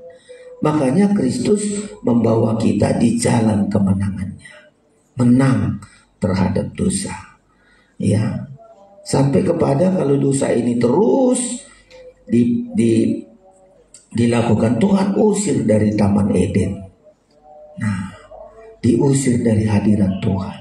Makanya Kristus membawa kita di jalan kemenangannya, menang terhadap dosa. Ya, sampai kepada kalau dosa ini terus dilakukan, Tuhan usir dari Taman Eden. Nah, diusir dari hadirat Tuhan.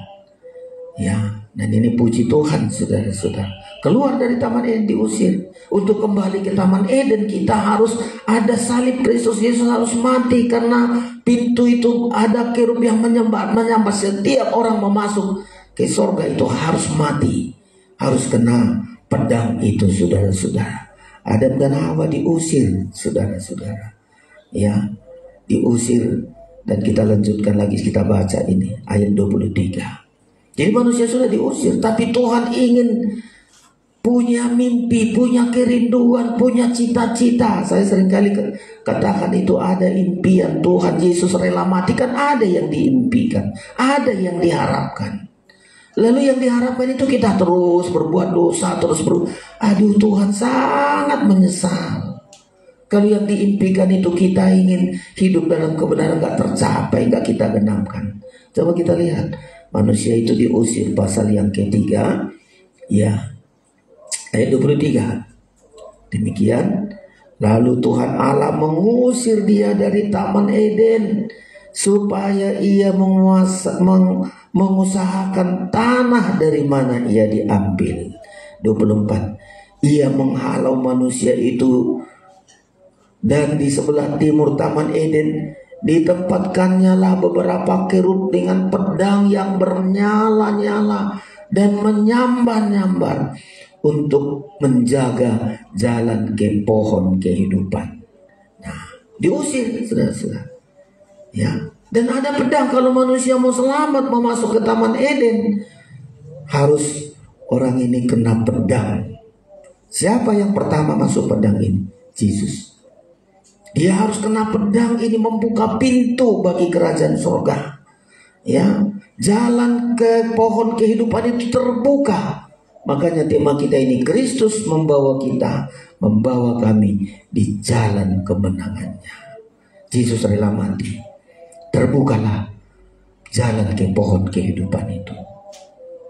Ya, dan ini puji Tuhan, saudara-saudara. Keluar dari Taman Eden, diusir. Untuk kembali ke Taman Eden, kita harus ada salib Kristus Yesus, harus mati, karena pintu itu ada kerub yang menyambar. Setiap orang memasuk ke surga itu harus mati, harus kena pedang itu, saudara-saudara. Adam dan Hawa diusir, saudara-saudara. Ya, diusir. Dan kita lanjutkan lagi, kita baca ini ayat 23. Jadi manusia sudah diusir, tapi Tuhan ingin punya mimpi, punya kerinduan, punya cita-cita. Saya seringkali katakan itu ada impian. Tuhan Yesus rela mati, kan ada yang diimpikan, ada yang diharapkan. Lalu yang diharapkan itu kita terus berbuat dosa, aduh, Tuhan sangat menyesal. Kalau yang diimpikan itu kita ingin hidup dalam kebenaran, gak tercapai, gak kita genapkan. Coba kita lihat, manusia itu diusir, pasal yang ketiga, ya, ayat 23. Demikian, lalu Tuhan Allah mengusir dia dari Taman Eden, supaya ia mengusahakan tanah dari mana ia diambil. 24. Ia menghalau manusia itu, dan di sebelah timur Taman Eden ditempatkannya lah beberapa kerub dengan pedang yang bernyala-nyala dan menyambar-nyambar untuk menjaga jalan ke pohon kehidupan. Nah, diusir, saudara-saudara. Ya, dan ada pedang. Kalau manusia mau selamat, mau masuk ke Taman Eden, harus orang ini kena pedang. Siapa yang pertama masuk pedang ini? Yesus. Dia harus kena pedang ini, membuka pintu bagi kerajaan surga. Ya, jalan ke pohon kehidupan itu terbuka. Makanya tema kita ini, Kristus membawa kami di jalan kemenangannya. Yesus rela mati. Terbukalah jalan ke pohon kehidupan itu.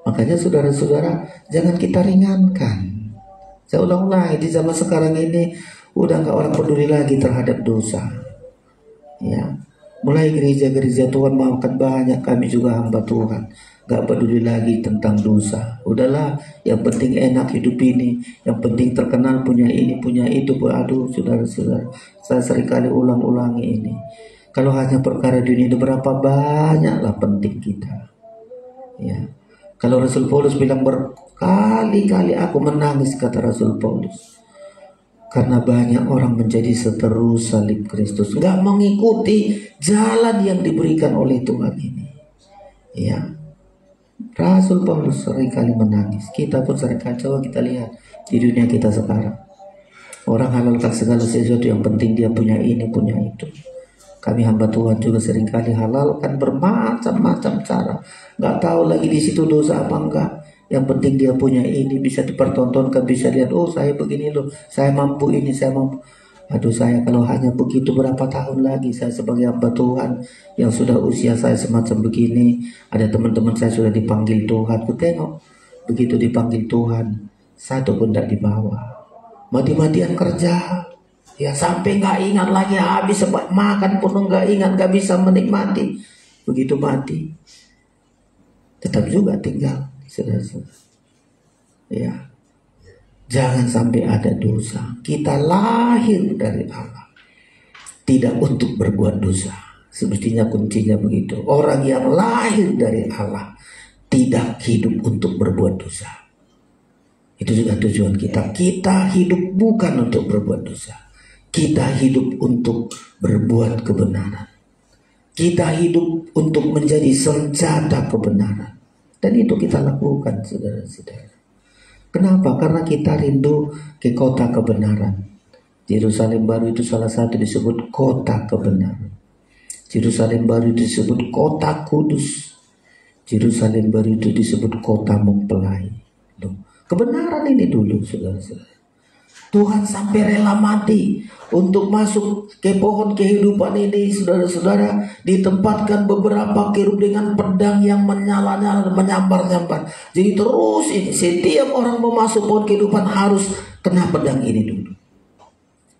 Makanya saudara-saudara, jangan kita ringankan. Saya ulang lagi, di zaman sekarang ini udah gak orang peduli lagi terhadap dosa. Ya, mulai gereja-gereja Tuhan makan banyak, kami juga hamba Tuhan, gak peduli lagi tentang dosa. Udahlah, yang penting enak hidup ini, yang penting terkenal, punya ini, punya itu. Aduh, saudara-saudara, saya seringkali ulang-ulangi ini. Kalau hanya perkara dunia, berapa banyaklah penting kita. Ya, kalau Rasul Paulus bilang berkali-kali aku menangis, kata Rasul Paulus, karena banyak orang menjadi seteru salib Kristus, nggak mengikuti jalan yang diberikan oleh Tuhan ini. Ya, Rasul Paulus seringkali menangis. Kita pun seringkali, coba kita lihat di dunia kita sekarang. Orang halalkan segala sesuatu, yang penting dia punya ini, punya itu. Kami hamba Tuhan juga seringkali halalkan bermacam-macam cara. Nggak tahu lagi di situ dosa apa enggak. Yang penting dia punya ini, bisa dipertontonkan, bisa lihat, oh saya begini loh, saya mampu ini, saya mampu. Aduh, saya kalau hanya begitu berapa tahun lagi saya sebagai hamba Tuhan yang sudah usia saya semacam begini. Ada teman-teman saya sudah dipanggil Tuhan. Ku tengok begitu dipanggil Tuhan, satu pun tidak dibawa. Mati-matian kerja, ya sampai nggak ingat lagi, habis sempat makan pun nggak ingat, nggak bisa menikmati. Begitu mati, tetap juga tinggal, saudara-saudara. Ya. Jangan sampai ada dosa. Kita lahir dari Allah, tidak untuk berbuat dosa. Semestinya kuncinya begitu. Orang yang lahir dari Allah tidak hidup untuk berbuat dosa. Itu juga tujuan kita. Kita hidup bukan untuk berbuat dosa. Kita hidup untuk berbuat kebenaran. Kita hidup untuk menjadi senjata kebenaran. Dan itu kita lakukan, saudara-saudara. Kenapa? Karena kita rindu ke kota kebenaran. Yerusalem baru itu salah satu disebut kota kebenaran. Yerusalem baru itu disebut kota kudus. Yerusalem baru itu disebut kota mempelai. Kebenaran ini dulu, saudara-saudara. Tuhan sampai rela mati untuk masuk ke pohon kehidupan ini, saudara-saudara. Ditempatkan beberapa kerub dengan pedang yang menyala-nyala dan menyambar-nyambar. Jadi terus ini, setiap orang mau masuk pohon kehidupan harus kena pedang ini dulu.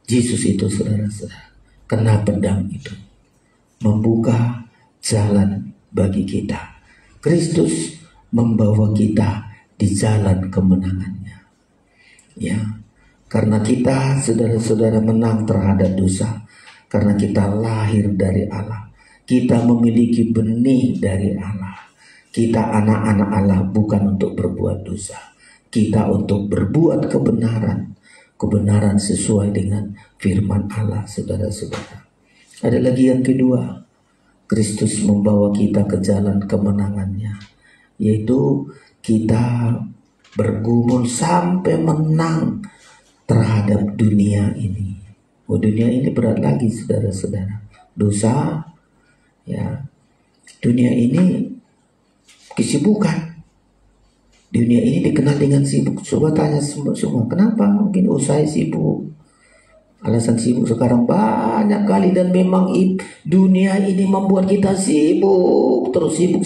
Yesus itu, saudara-saudara, kena pedang itu, membuka jalan bagi kita. Kristus membawa kita di jalan kemenangannya. Ya. Karena kita, saudara-saudara, menang terhadap dosa. Karena kita lahir dari Allah. Kita memiliki benih dari Allah. Kita anak-anak Allah bukan untuk berbuat dosa. Kita untuk berbuat kebenaran. Kebenaran sesuai dengan firman Allah, saudara-saudara. Ada lagi yang kedua. Kristus membawa kita ke jalan kemenangannya. Yaitu kita bergumul sampai menang terhadap dunia ini. Oh, dunia ini berat lagi, saudara-saudara. Dosa, ya. Dunia ini kesibukan. Dunia ini dikenal dengan sibuk. Coba tanya semua, kenapa? Mungkin saya sibuk. Alasan sibuk sekarang banyak kali, dan memang dunia ini membuat kita sibuk, terus sibuk.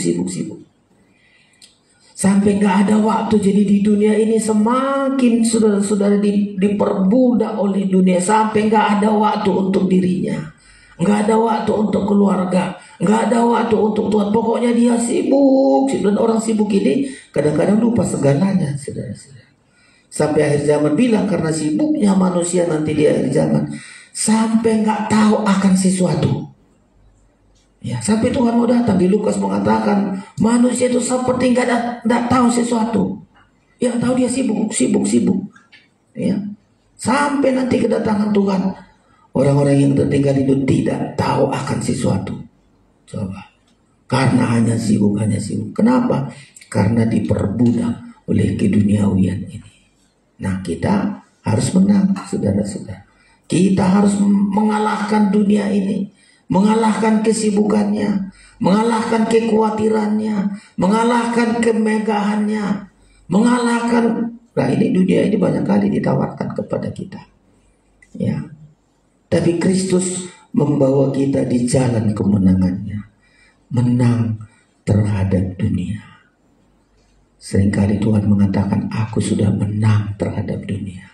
Sampai gak ada waktu. Jadi di dunia ini semakin saudara-saudara diperbudak oleh dunia. Sampai gak ada waktu untuk dirinya. Gak ada waktu untuk keluarga. Gak ada waktu untuk Tuhan. Pokoknya dia sibuk. Dan orang sibuk ini kadang-kadang lupa segalanya, saudara-saudara. Sampai akhir zaman bilang, karena sibuknya manusia nanti di akhir zaman, sampai gak tahu akan sesuatu. Ya, sampai Tuhan mau datang. Di Lukas mengatakan manusia itu seperti nggak tahu sesuatu. Yang tahu dia sibuk. Ya, sampai nanti kedatangan Tuhan, orang-orang yang tertinggal itu tidak tahu akan sesuatu. Coba, karena hanya sibuk. Kenapa? Karena diperbudak oleh keduniawian ini. Nah, kita harus menang, saudara-saudara. Kita harus mengalahkan dunia ini. Mengalahkan kesibukannya, mengalahkan kekhawatirannya, mengalahkan kemegahannya, mengalahkan. Nah, ini dunia ini banyak kali ditawarkan kepada kita. Ya, tapi Kristus membawa kita di jalan kemenangannya, menang terhadap dunia. Seringkali Tuhan mengatakan, aku sudah menang terhadap dunia.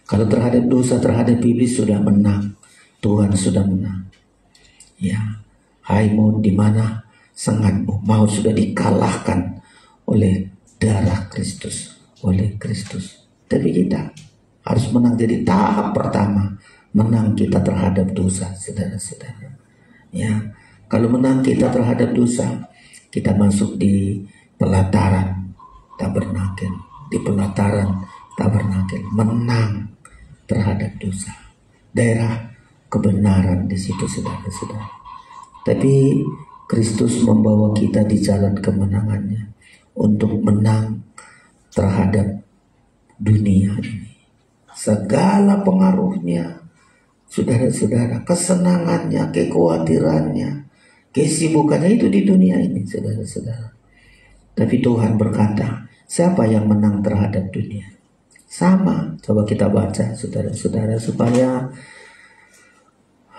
Kalau terhadap dosa, terhadap iblis sudah menang, Tuhan sudah menang. Ya, hai maut, di mana sengatmu? Maut sudah dikalahkan oleh darah Kristus, oleh Kristus. Tapi kita harus menang. Jadi tahap pertama, menang kita terhadap dosa, saudara-saudara. Ya, kalau menang kita terhadap dosa, kita masuk di pelataran tabernakel, menang terhadap dosa. Daerah kebenaran di situ, saudara-saudara. Tapi Kristus membawa kita di jalan kemenangannya untuk menang terhadap dunia ini. Segala pengaruhnya, saudara-saudara, kesenangannya, kekhawatirannya, kesibukannya itu di dunia ini, saudara-saudara. Tapi Tuhan berkata, siapa yang menang terhadap dunia? Sama, coba kita baca, saudara-saudara, supaya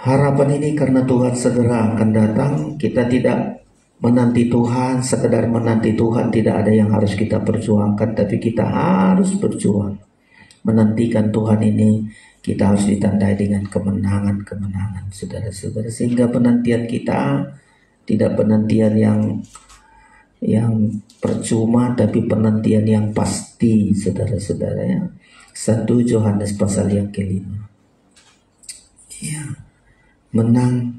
harapan ini karena Tuhan segera akan datang, kita tidak menanti Tuhan, sekedar menanti Tuhan, tidak ada yang harus kita perjuangkan, tapi kita harus berjuang. Menantikan Tuhan ini, kita harus ditandai dengan kemenangan-kemenangan, saudara-saudara. Sehingga penantian kita tidak penantian yang percuma, tapi penantian yang pasti, saudara-saudara ya. 1 Yohanes pasal yang kelima. Ya, menang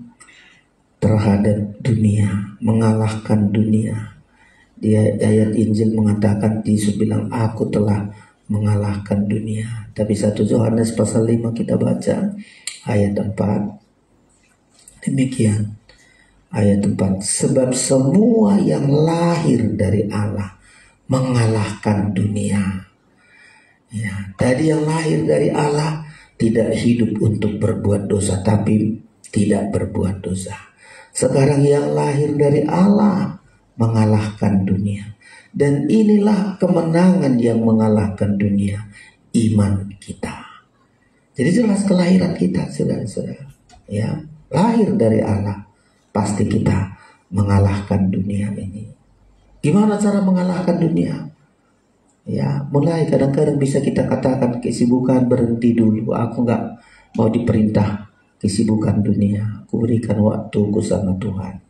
terhadap dunia, mengalahkan dunia. Dia ayat Injil mengatakan, Yesus bilang, aku telah mengalahkan dunia. Tapi 1 Yohanes pasal 5 kita baca ayat 4. Demikian ayat 4. Sebab semua yang lahir dari Allah mengalahkan dunia. Ya, tadi yang lahir dari Allah tidak hidup untuk berbuat dosa, tapi tidak berbuat dosa. Sekarang yang lahir dari Allah mengalahkan dunia. Dan inilah kemenangan yang mengalahkan dunia, iman kita. Jadi jelas kelahiran kita, saudara-saudara. Ya, lahir dari Allah, pasti kita mengalahkan dunia ini. Gimana cara mengalahkan dunia? Ya, mulai kadang-kadang bisa kita katakan kesibukan berhenti dulu. Aku nggak mau diperintah kesibukan dunia. Aku berikan waktuku sama Tuhan.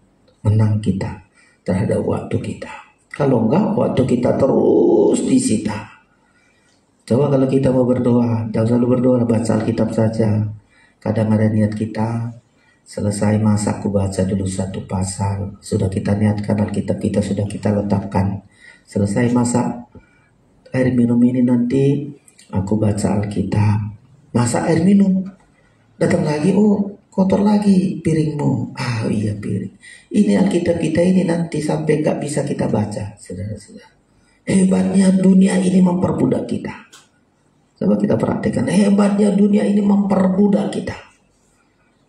Menang kita terhadap waktu kita. Kalau enggak, waktu kita terus disita. Coba kalau kita mau berdoa, jangan selalu berdoa, baca Alkitab saja. Kadang ada niat kita, selesai masa aku baca dulu satu pasal. Sudah kita niatkan Alkitab kita, sudah kita letakkan. Selesai masa air minum ini nanti, aku baca Alkitab. Masa air minum, datang lagi, oh kotor lagi piringmu. Ah iya piring. Ini Alkitab kita ini nanti sampai gak bisa kita baca, saudara-saudara. Hebatnya dunia ini memperbudak kita. Coba kita perhatikan, hebatnya dunia ini memperbudak kita.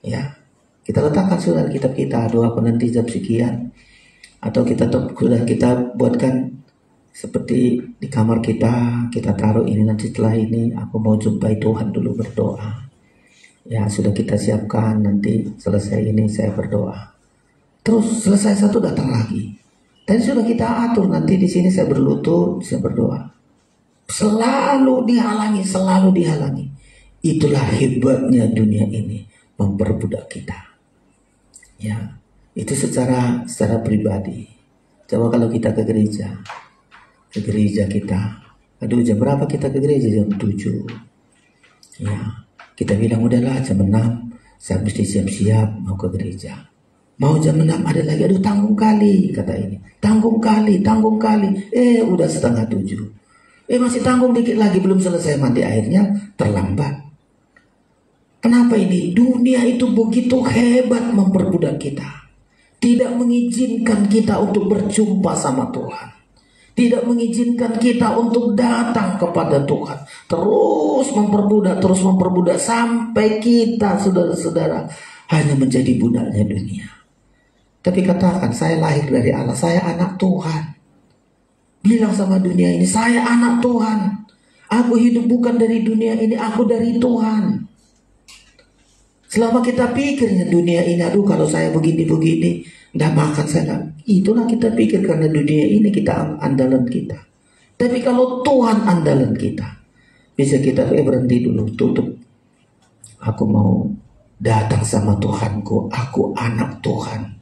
Ya, kita letakkan sudah Alkitab kita, doa penanti jam sekian. Atau sudah kita buatkan seperti di kamar kita taruh ini nanti setelah ini aku mau jumpai Tuhan dulu berdoa. Ya sudah kita siapkan, nanti selesai ini saya berdoa. Terus selesai satu datang lagi. Dan sudah kita atur nanti di sini saya berlutut, saya berdoa. Selalu dihalangi. Itulah hebatnya dunia ini, memperbudak kita. Ya, itu secara pribadi. Coba kalau kita ke gereja kita. Aduh, jam berapa kita ke gereja? Jam 7. Ya. Kita bilang udahlah jam 6 saya mesti siap-siap mau ke gereja. Mau jam 6 ada lagi, aduh tanggung kali kata ini. Tanggung kali. Udah setengah 7. Masih tanggung dikit lagi, belum selesai mandi airnya, terlambat. Kenapa ini? Dunia itu begitu hebat memperbudak kita. Tidak mengizinkan kita untuk berjumpa sama Tuhan. Tidak mengizinkan kita untuk datang kepada Tuhan. Terus memperbudak sampai kita, saudara-saudara, hanya menjadi budaknya dunia. Tapi katakan, saya lahir dari Allah, saya anak Tuhan. Bilang sama dunia ini, saya anak Tuhan. Aku hidup bukan dari dunia ini, aku dari Tuhan. Selama kita pikirnya dunia ini, aduh kalau saya begini, nggak makan saya nggak. Itulah kita pikir karena dunia ini kita andalan kita. Tapi kalau Tuhan andalan kita, bisa kita berhenti dulu, tutup. Aku mau datang sama Tuhanku, aku anak Tuhan.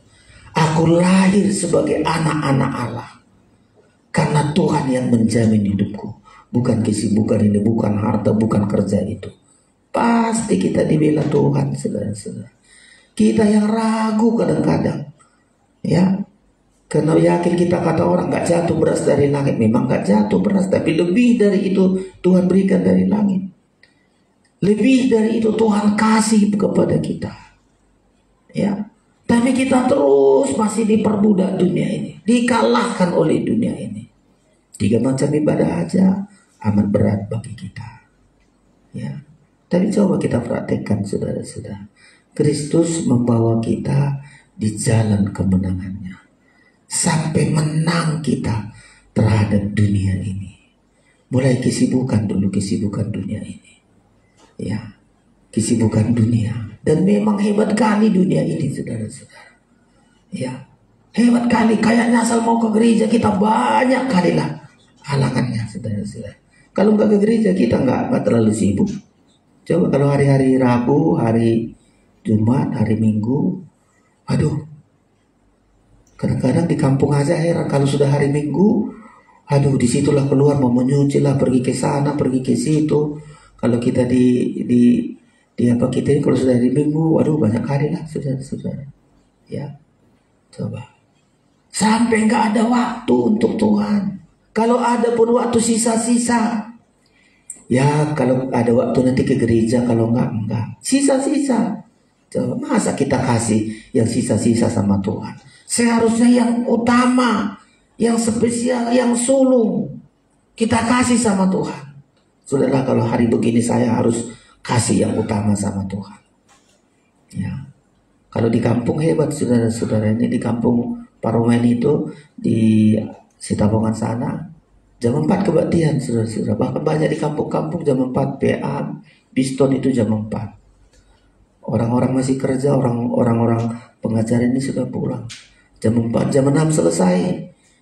Aku lahir sebagai anak-anak Allah. Karena Tuhan yang menjamin hidupku. Bukan kesibukan ini, bukan harta, bukan kerja itu. Pasti kita dibela Tuhan, saudara-saudara. Kita yang ragu kadang-kadang. Ya, karena yakin kita kata orang gak jatuh beras dari langit. Memang gak jatuh beras, tapi lebih dari itu Tuhan berikan dari langit. Lebih dari itu Tuhan kasih kepada kita. Ya, tapi kita terus masih diperbudak dunia ini, dikalahkan oleh dunia ini. 3 macam ibadah aja amat berat bagi kita. Ya. Tapi coba kita praktekkan saudara-saudara. Kristus membawa kita di jalan kemenangannya. Sampai menang kita terhadap dunia ini. Mulai kesibukan dulu, kesibukan dunia ini. Ya, kesibukan dunia. Dan memang hebat kali dunia ini saudara-saudara. Ya, hebat kali. Kayaknya asal mau ke gereja kita banyak kali lah halangannya saudara-saudara. Kalau nggak ke gereja kita nggak terlalu sibuk. Coba kalau hari-hari Rabu, hari Jumat, hari Minggu, aduh, kadang-kadang di kampung aja heran kalau sudah hari Minggu, aduh disitulah keluar mau menyuci lah, pergi ke sana, pergi ke situ. Kalau kita di apa kita ini kalau sudah hari Minggu, aduh banyak kali lah saudara-saudara. Ya, coba. Sampai nggak ada waktu untuk Tuhan. Kalau ada pun waktu sisa-sisa. Ya kalau ada waktu nanti ke gereja, kalau enggak. Sisa-sisa. Coba, masa kita kasih yang sisa-sisa sama Tuhan? Seharusnya yang utama, yang spesial, yang sulung kita kasih sama Tuhan. Sudahlah kalau hari begini saya harus kasih yang utama sama Tuhan. Ya. Kalau di kampung hebat saudara-saudara, ini di kampung Paromen itu di Sitabongan sana jam 4 kebaktian saudara-saudara. Bahkan banyak di kampung-kampung jam 4 PA Biston itu jam 4. Orang-orang masih kerja, orang-orang pengajar ini sudah pulang. Jam 4, jam 6 selesai.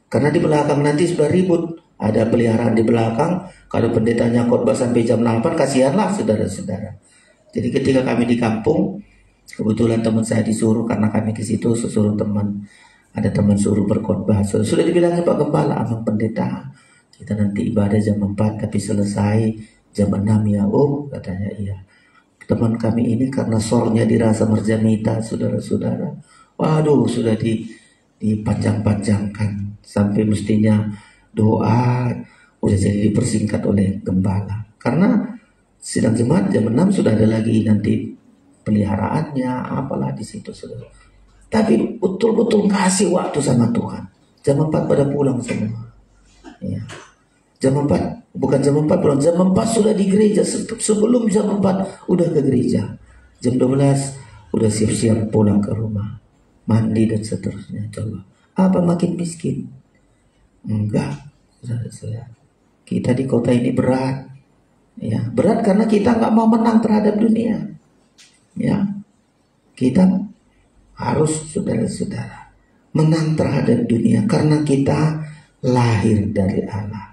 Karena di belakang nanti sudah ribut. Ada peliharaan di belakang. Kalau pendetanya khotbah sampai jam 8, kasihanlah saudara-saudara. Jadi ketika kami di kampung, kebetulan teman saya disuruh, karena kami ke situ, suruh teman. Ada teman suruh berkhotbah. Sudah dibilangin Pak Gembala, abang pendeta, kita nanti ibadah jam 4, tapi selesai jam 6 ya. Oh, katanya iya. Teman kami ini karena sornya dirasa merjamita saudara-saudara. Waduh, sudah dipanjang-panjangkan sampai mestinya doa udah jadi dipersingkat oleh gembala. Karena sidang jemaat jam 6 sudah ada lagi nanti peliharaannya, apalah di situ saudara. Tapi betul-betul kasih waktu sama Tuhan. Jam 4 pada pulang semua. Ya. Jam 4 bukan jam 4 pulang, jam 4 sudah di gereja. Sebelum jam 4 udah ke gereja. Jam 12 udah siap-siap pulang ke rumah, mandi dan seterusnya. Coba, apa makin miskin? Enggak, saudara-saudara. Kita di kota ini berat. Ya, berat karena kita nggak mau menang terhadap dunia. Ya, kita harus saudara-saudara menang terhadap dunia karena kita lahir dari Allah.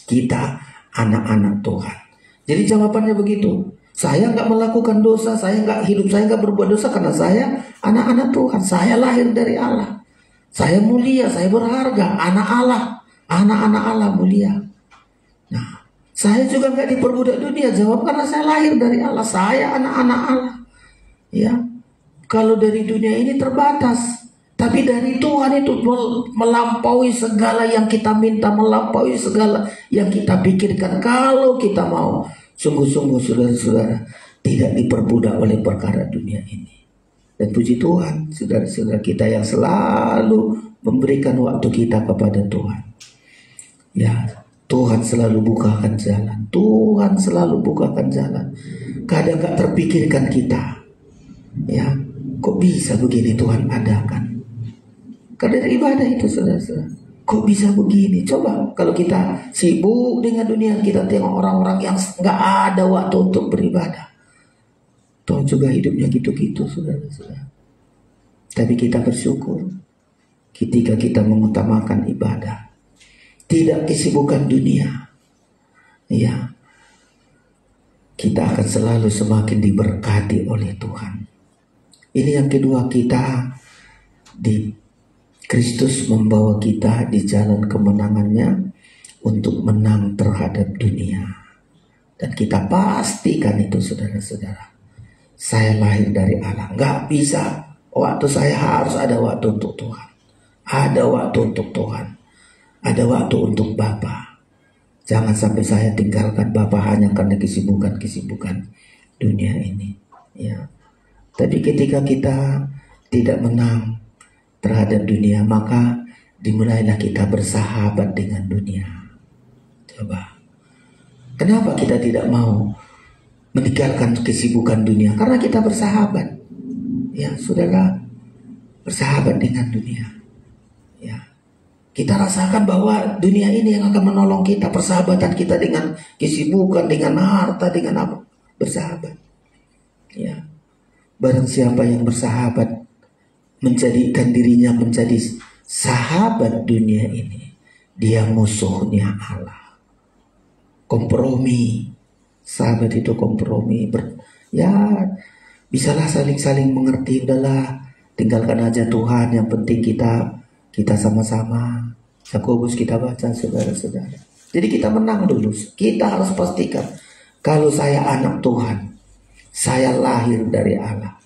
Kita anak-anak Tuhan. Jadi jawabannya begitu. Saya nggak melakukan dosa, saya nggak berbuat dosa karena saya anak-anak Tuhan. Saya lahir dari Allah. Saya mulia, saya berharga, anak Allah, anak-anak Allah mulia. Nah, saya juga nggak diperbudak dunia. Jawab karena saya lahir dari Allah. Saya anak-anak Allah. Ya, kalau dari dunia ini terbatas. Tapi dari Tuhan itu melampaui segala yang kita minta, melampaui segala yang kita pikirkan. Kalau kita mau sungguh-sungguh saudara-saudara tidak diperbudak oleh perkara dunia ini. Dan puji Tuhan saudara-saudara kita yang selalu memberikan waktu kita kepada Tuhan. Ya, Tuhan selalu bukakan jalan. Tuhan selalu bukakan jalan. Kadang gak terpikirkan kita. Ya, kok bisa begini Tuhan adakan? Karena dari ibadah itu saudara-saudara. Kok bisa begini? Coba kalau kita sibuk dengan dunia, kita tengok orang-orang yang gak ada waktu untuk beribadah. Tuhan juga hidupnya gitu-gitu saudara-saudara. Tapi kita bersyukur ketika kita mengutamakan ibadah, tidak kesibukan dunia. Ya, kita akan selalu semakin diberkati oleh Tuhan. Ini yang kedua, kita di Kristus membawa kita di jalan kemenangannya untuk menang terhadap dunia. Dan kita pastikan itu saudara-saudara. Saya lahir dari Allah. Gak bisa. Waktu saya harus ada waktu untuk Tuhan. Ada waktu untuk Tuhan. Ada waktu untuk Bapa. Jangan sampai saya tinggalkan Bapa hanya karena kesibukan-kesibukan dunia ini. Ya. Tapi ketika kita tidak menang terhadap dunia, maka dimulailah kita bersahabat dengan dunia. Coba, kenapa kita tidak mau meninggalkan kesibukan dunia? Karena kita bersahabat. Ya, saudara, bersahabat dengan dunia. Ya, kita rasakan bahwa dunia ini yang akan menolong kita. Persahabatan kita dengan kesibukan, dengan harta, dengan apa? Bersahabat. Ya, barang siapa yang bersahabat, menjadikan dirinya menjadi sahabat dunia ini, dia musuhnya Allah. Kompromi. Sahabat itu kompromi. Bisalah saling-saling mengerti. Udahlah, tinggalkan aja Tuhan. Yang penting kita sama-sama. Yakobus kita baca, saudara-saudara. Jadi kita menang dulu. Kita harus pastikan, kalau saya anak Tuhan, saya lahir dari Allah.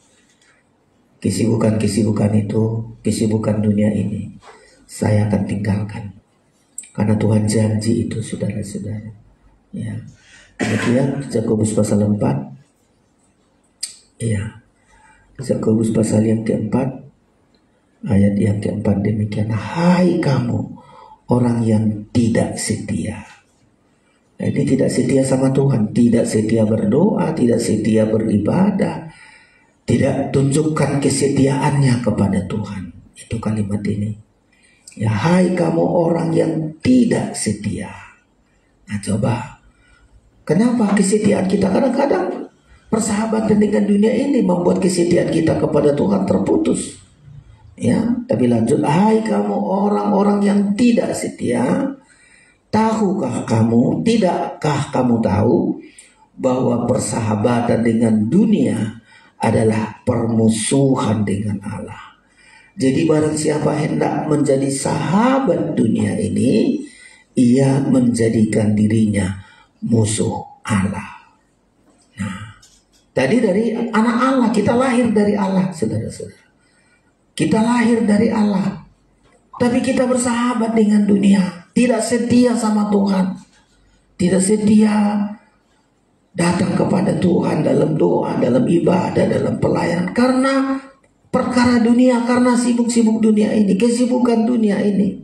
Kesibukan itu, kesibukan dunia ini, saya akan tinggalkan. Karena Tuhan janji itu, saudara-saudara. Ya. Kemudian Yakobus pasal 4. Ya. Yakobus pasal yang keempat, ayat yang keempat demikian. Hai kamu orang yang tidak setia. Nah, ini tidak setia sama Tuhan, tidak setia berdoa, tidak setia beribadah, tidak tunjukkan kesetiaannya kepada Tuhan. Itu kalimat ini. Ya, hai kamu orang yang tidak setia. Nah, coba, kenapa kesetiaan kita? Kadang-kadang persahabatan dengan dunia ini membuat kesetiaan kita kepada Tuhan terputus. Ya, tapi lanjut, hai kamu orang-orang yang tidak setia, tahukah kamu, tidakkah kamu tahu bahwa persahabatan dengan dunia adalah permusuhan dengan Allah. Jadi barang siapa hendak menjadi sahabat dunia ini, ia menjadikan dirinya musuh Allah. Nah, tadi dari anak Allah, kita lahir dari Allah, saudara-saudara. Kita lahir dari Allah, tapi kita bersahabat dengan dunia, tidak setia sama Tuhan, tidak setia datang kepada Tuhan dalam doa, dalam ibadah, dalam pelayanan, karena perkara dunia, karena sibuk-sibuk dunia ini, kesibukan dunia ini.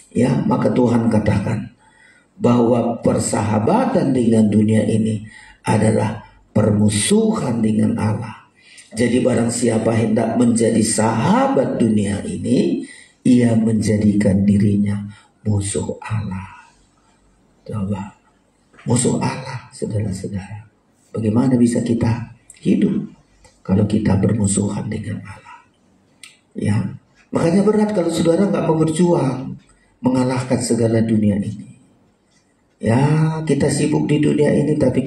Ya, maka Tuhan katakan bahwa persahabatan dengan dunia ini adalah permusuhan dengan Allah. Jadi barang siapa hendak menjadi sahabat dunia ini, ia menjadikan dirinya musuh Allah. Coba, musuh Allah, saudara-saudara. Bagaimana bisa kita hidup kalau kita bermusuhan dengan Allah? Ya, makanya berat kalau saudara nggak mau berjuang mengalahkan segala dunia ini. Ya, kita sibuk di dunia ini, tapi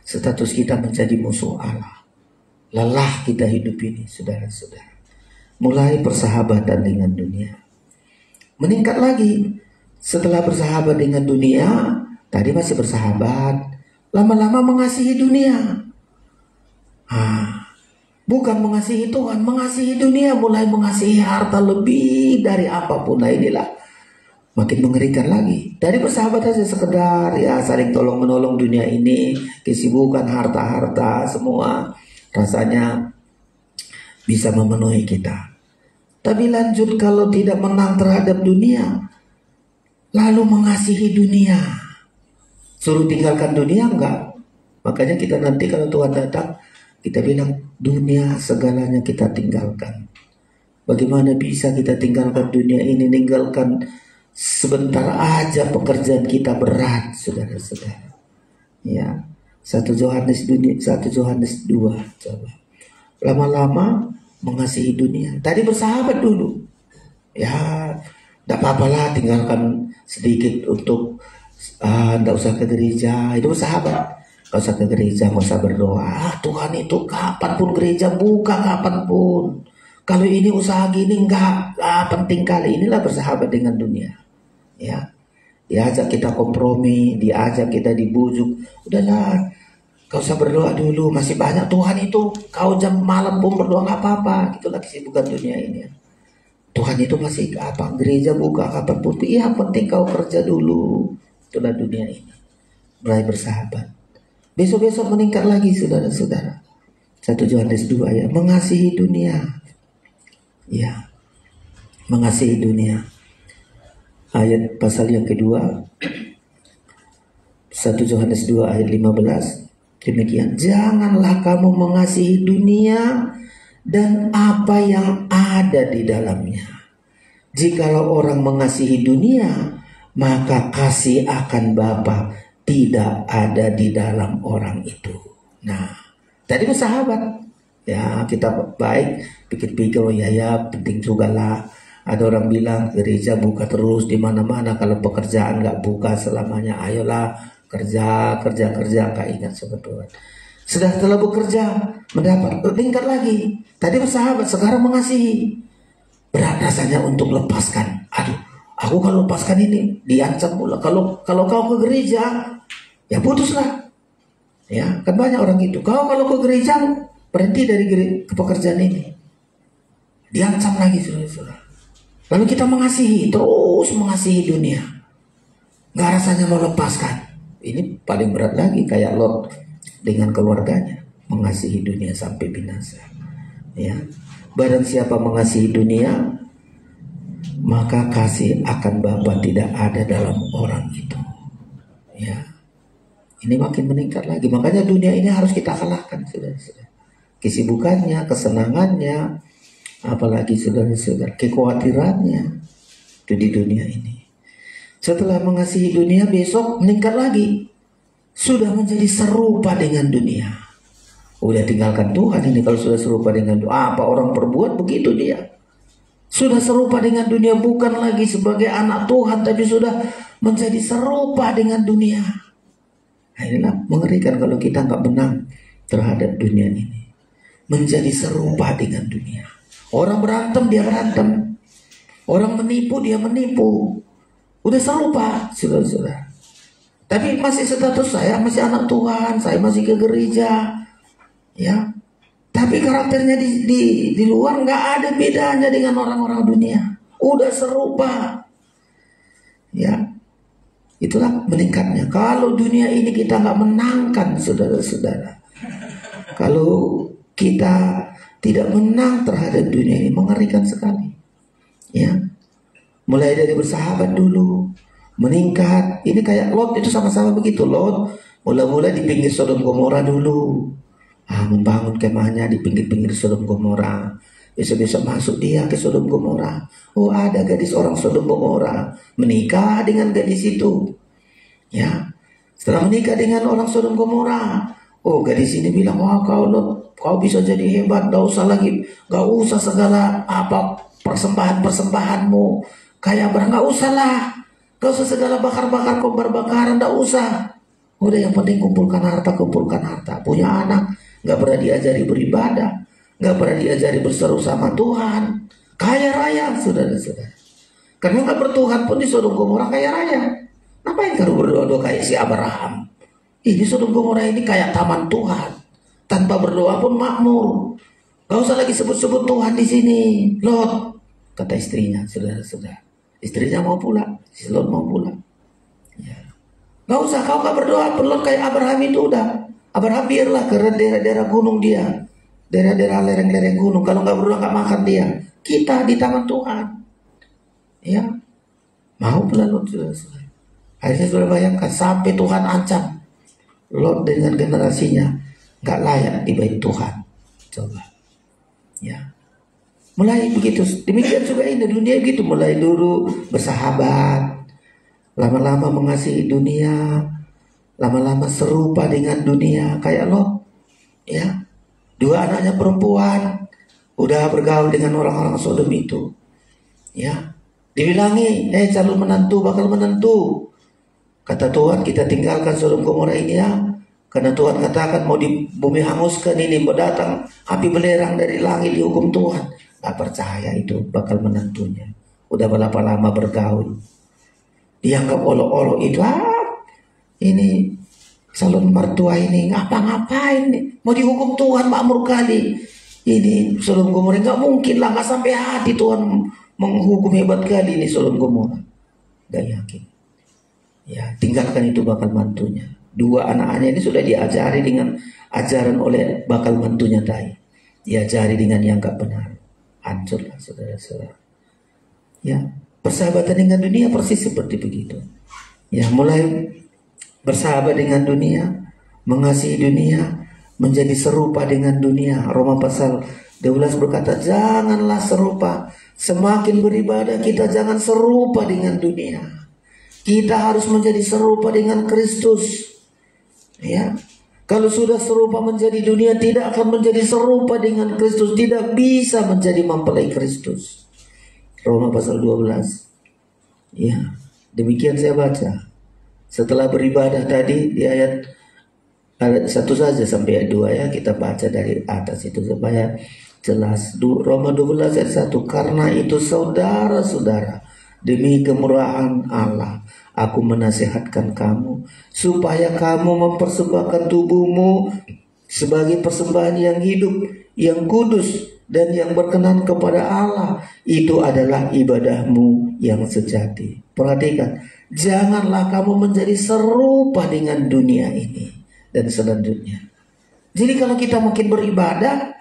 status kita menjadi musuh Allah. Lelah kita hidup ini, saudara-saudara. Mulai persahabatan dengan dunia. Meningkat lagi. Setelah bersahabat dengan dunia, tadi masih bersahabat, lama-lama mengasihi dunia. Bukan mengasihi Tuhan, mengasihi dunia, mulai mengasihi harta lebih dari apapun. Nah, inilah makin mengerikan lagi. Dari persahabatan saja sekedar ya saling tolong-menolong dunia ini, kesibukan harta-harta semua rasanya bisa memenuhi kita. Tapi lanjut, kalau tidak menang terhadap dunia, lalu mengasihi dunia, suruh tinggalkan dunia, enggak. Makanya kita nanti kalau Tuhan datang, kita bilang dunia segalanya kita tinggalkan. Bagaimana bisa kita tinggalkan dunia ini, tinggalkan sebentar aja pekerjaan kita berat, saudara-saudara. Ya, 1 Yohanes 2, coba. Lama-lama mengasihi dunia. Tadi bersahabat dulu. Ya, tidak apa-apalah, tinggalkan sedikit untuk tidak usah ke gereja. Itu bersahabat. Tidak usah ke gereja, tidak usah berdoa. Tuhan itu kapanpun gereja buka, kapanpun. Kalau ini usaha gini enggak, penting kali. Inilah bersahabat dengan dunia. Ya, diajak kita kompromi, diajak kita dibujuk. Udahlah, kau usah berdoa dulu, masih banyak Tuhan itu. Kau jam malam pun berdoa nggak apa-apa. Itulah kesibukan dunia ini. Tuhan itu masih apa? Gereja buka kapanpun. Iya, penting kau kerja dulu. Itulah dunia ini. Mulai bersahabat. Besok-besok meningkat lagi, saudara-saudara. 1 Yohanes 2 ya, mengasihi dunia. Ya, mengasihi dunia. ayat pasal yang kedua, 1 Yohanes 2 ayat 15. Demikian, janganlah kamu mengasihi dunia dan apa yang ada di dalamnya. Jikalau orang mengasihi dunia, maka kasih akan Bapa tidak ada di dalam orang itu. Nah, tadi bersahabat. Ya, kita baik pikir-pikir, oh ya penting juga lah. Ada orang bilang gereja buka terus di mana-mana, kalau pekerjaan nggak buka selamanya. Ayolah kerja, nggak ingat sama Tuhan. Setelah bekerja mendapat meningkat lagi. Tadi bersahabat, sekarang mengasihi. Berat rasanya untuk lepaskan. Aduh, aku kalau lepaskan ini diancam pula. Kalau kau ke gereja, ya putuslah. Ya, kan banyak orang gitu. Kau kalau ke gereja berhenti dari pekerjaan ini, diancam lagi, saudara-saudara. Lalu kita mengasihi, terus mengasihi dunia, nggak rasanya mau lepaskan. Ini paling berat lagi, kayak Lot dengan keluarganya, mengasihi dunia sampai binasa. Ya, barang siapa mengasihi dunia, maka kasih akan Bapa tidak ada dalam orang itu. Ya, ini makin meningkat lagi. Makanya dunia ini harus kita kalahkan, saudara-saudara. Kesibukannya, kesenangannya, apalagi saudara-saudara, kekhawatirannya itu di dunia ini. Setelah mengasihi dunia, besok meningkat lagi, sudah menjadi serupa dengan dunia. Udah tinggalkan Tuhan ini kalau sudah serupa dengan dunia. Apa orang perbuat begitu dia? Sudah serupa dengan dunia, bukan lagi sebagai anak Tuhan, tapi sudah menjadi serupa dengan dunia. Nah, inilah mengerikan kalau kita nggak menang terhadap dunia ini. Menjadi serupa dengan dunia. Orang berantem, dia berantem. Orang menipu, dia menipu. Udah serupa, saudara-saudara. Tapi masih status saya masih anak Tuhan, saya masih ke gereja, ya. Tapi karakternya di luar nggak ada bedanya dengan orang-orang dunia. Udah serupa, ya. Itulah meningkatnya. Kalau dunia ini kita nggak menangkan, saudara-saudara. Kalau kita tidak menang terhadap dunia ini, mengerikan sekali. Ya, mulai dari bersahabat dulu, meningkat. Ini kayak Lot itu sama-sama begitu. Lot mula-mula di pinggir Sodom Gomora dulu, membangun kemahnya di pinggir-pinggir Sodom Gomora. Besok-besok masuk dia ke Sodom Gomora. Oh, ada gadis orang Sodom Gomora, menikah dengan gadis itu. Ya, setelah menikah dengan orang Sodom Gomora, oh, gadis ini bilang, wah kau Lot, kau bisa jadi hebat, gak usah lagi, gak usah segala apa persembahan-persembahanmu kayak Abraham, gak usah lah, gak usah segala bakar-bakar korban bakaran, gak usah. Udah, yang penting kumpulkan harta. Punya anak, gak pernah diajari beribadah, gak pernah diajari berseru sama Tuhan, kaya raya, saudara-saudara. Karena gak bertuhan pun di Sodom Gomora kaya raya. Ngapain kalau berdoa-doa kayak si Abraham? Ini Sodom Gomora ini kayak taman Tuhan, tanpa berdoa pun makmur. Gak usah lagi sebut-sebut Tuhan di sini. Lot, kata istrinya, saudara-saudara. Istrinya mau pulang, si Lot mau pulang. Ya. Gak usah, kau gak berdoa pun Lot kayak Abraham itu udah. Abraham biarlah ke daerah-daerah gunung dia, daerah-daerah lereng-lereng gunung. Kalau gak berdoa gak makan dia. Kita di taman Tuhan. Ya, mau pula Lot, saudara-saudara. Akhirnya sudah bayangkan sampai Tuhan ancam Lot dengan generasinya gak layak di bait Tuhan. Coba, ya. Mulai begitu. Demikian juga ini dunia gitu. Mulai dulu bersahabat, lama-lama mengasihi dunia, lama-lama serupa dengan dunia kayak Lot. Ya, 2 anaknya perempuan udah bergaul dengan orang-orang Sodom itu. Ya, dibilangi, calon menantu, bakal menantu. Kata Tuhan, kita tinggalkan Sodom Gomora ini ya. Karena Tuhan katakan mau di bumi hanguskan ini, mau datang api belerang dari langit, dihukum Tuhan. Gak percaya itu bakal menantunya. Udah berapa lama bergaul, dianggap olok-olok itu. Ini calon mertua ini ngapa-ngapain nih? Mau dihukum Tuhan, makmur kali. Ini Sodom Gomora gak mungkin lah, gak sampai hati Tuhan menghukum hebat kali ini Sodom Gomora. Gak yakin. Ya, tinggalkan itu bakal mantunya. 2 anak-anaknya ini sudah diajari dengan ajaran oleh bakal mantunya tadi. Diajari dengan yang gak benar. Hancurlah, saudara-saudara. Ya, Persahabatan dengan dunia persis seperti begitu. Ya, mulai bersahabat dengan dunia, mengasihi dunia, menjadi serupa dengan dunia. Roma pasal 12 berkata, janganlah serupa. Semakin beribadah kita jangan serupa dengan dunia. Kita harus menjadi serupa dengan Kristus. Ya, kalau sudah serupa menjadi dunia, tidak akan menjadi serupa dengan Kristus. Tidak bisa menjadi mempelai Kristus. Roma pasal 12. Ya, demikian saya baca. Setelah beribadah tadi di ayat 1 saja sampai ayat 2 ya, kita baca dari atas itu supaya jelas. Roma 12 ayat 1. Karena itu saudara-saudara, demi kemurahan Allah, aku menasihatkan kamu supaya kamu mempersembahkan tubuhmu sebagai persembahan yang hidup, yang kudus, dan yang berkenan kepada Allah. Itu adalah ibadahmu yang sejati. Perhatikan, janganlah kamu menjadi serupa dengan dunia ini dan selanjutnya. Jadi kalau kita makin beribadah,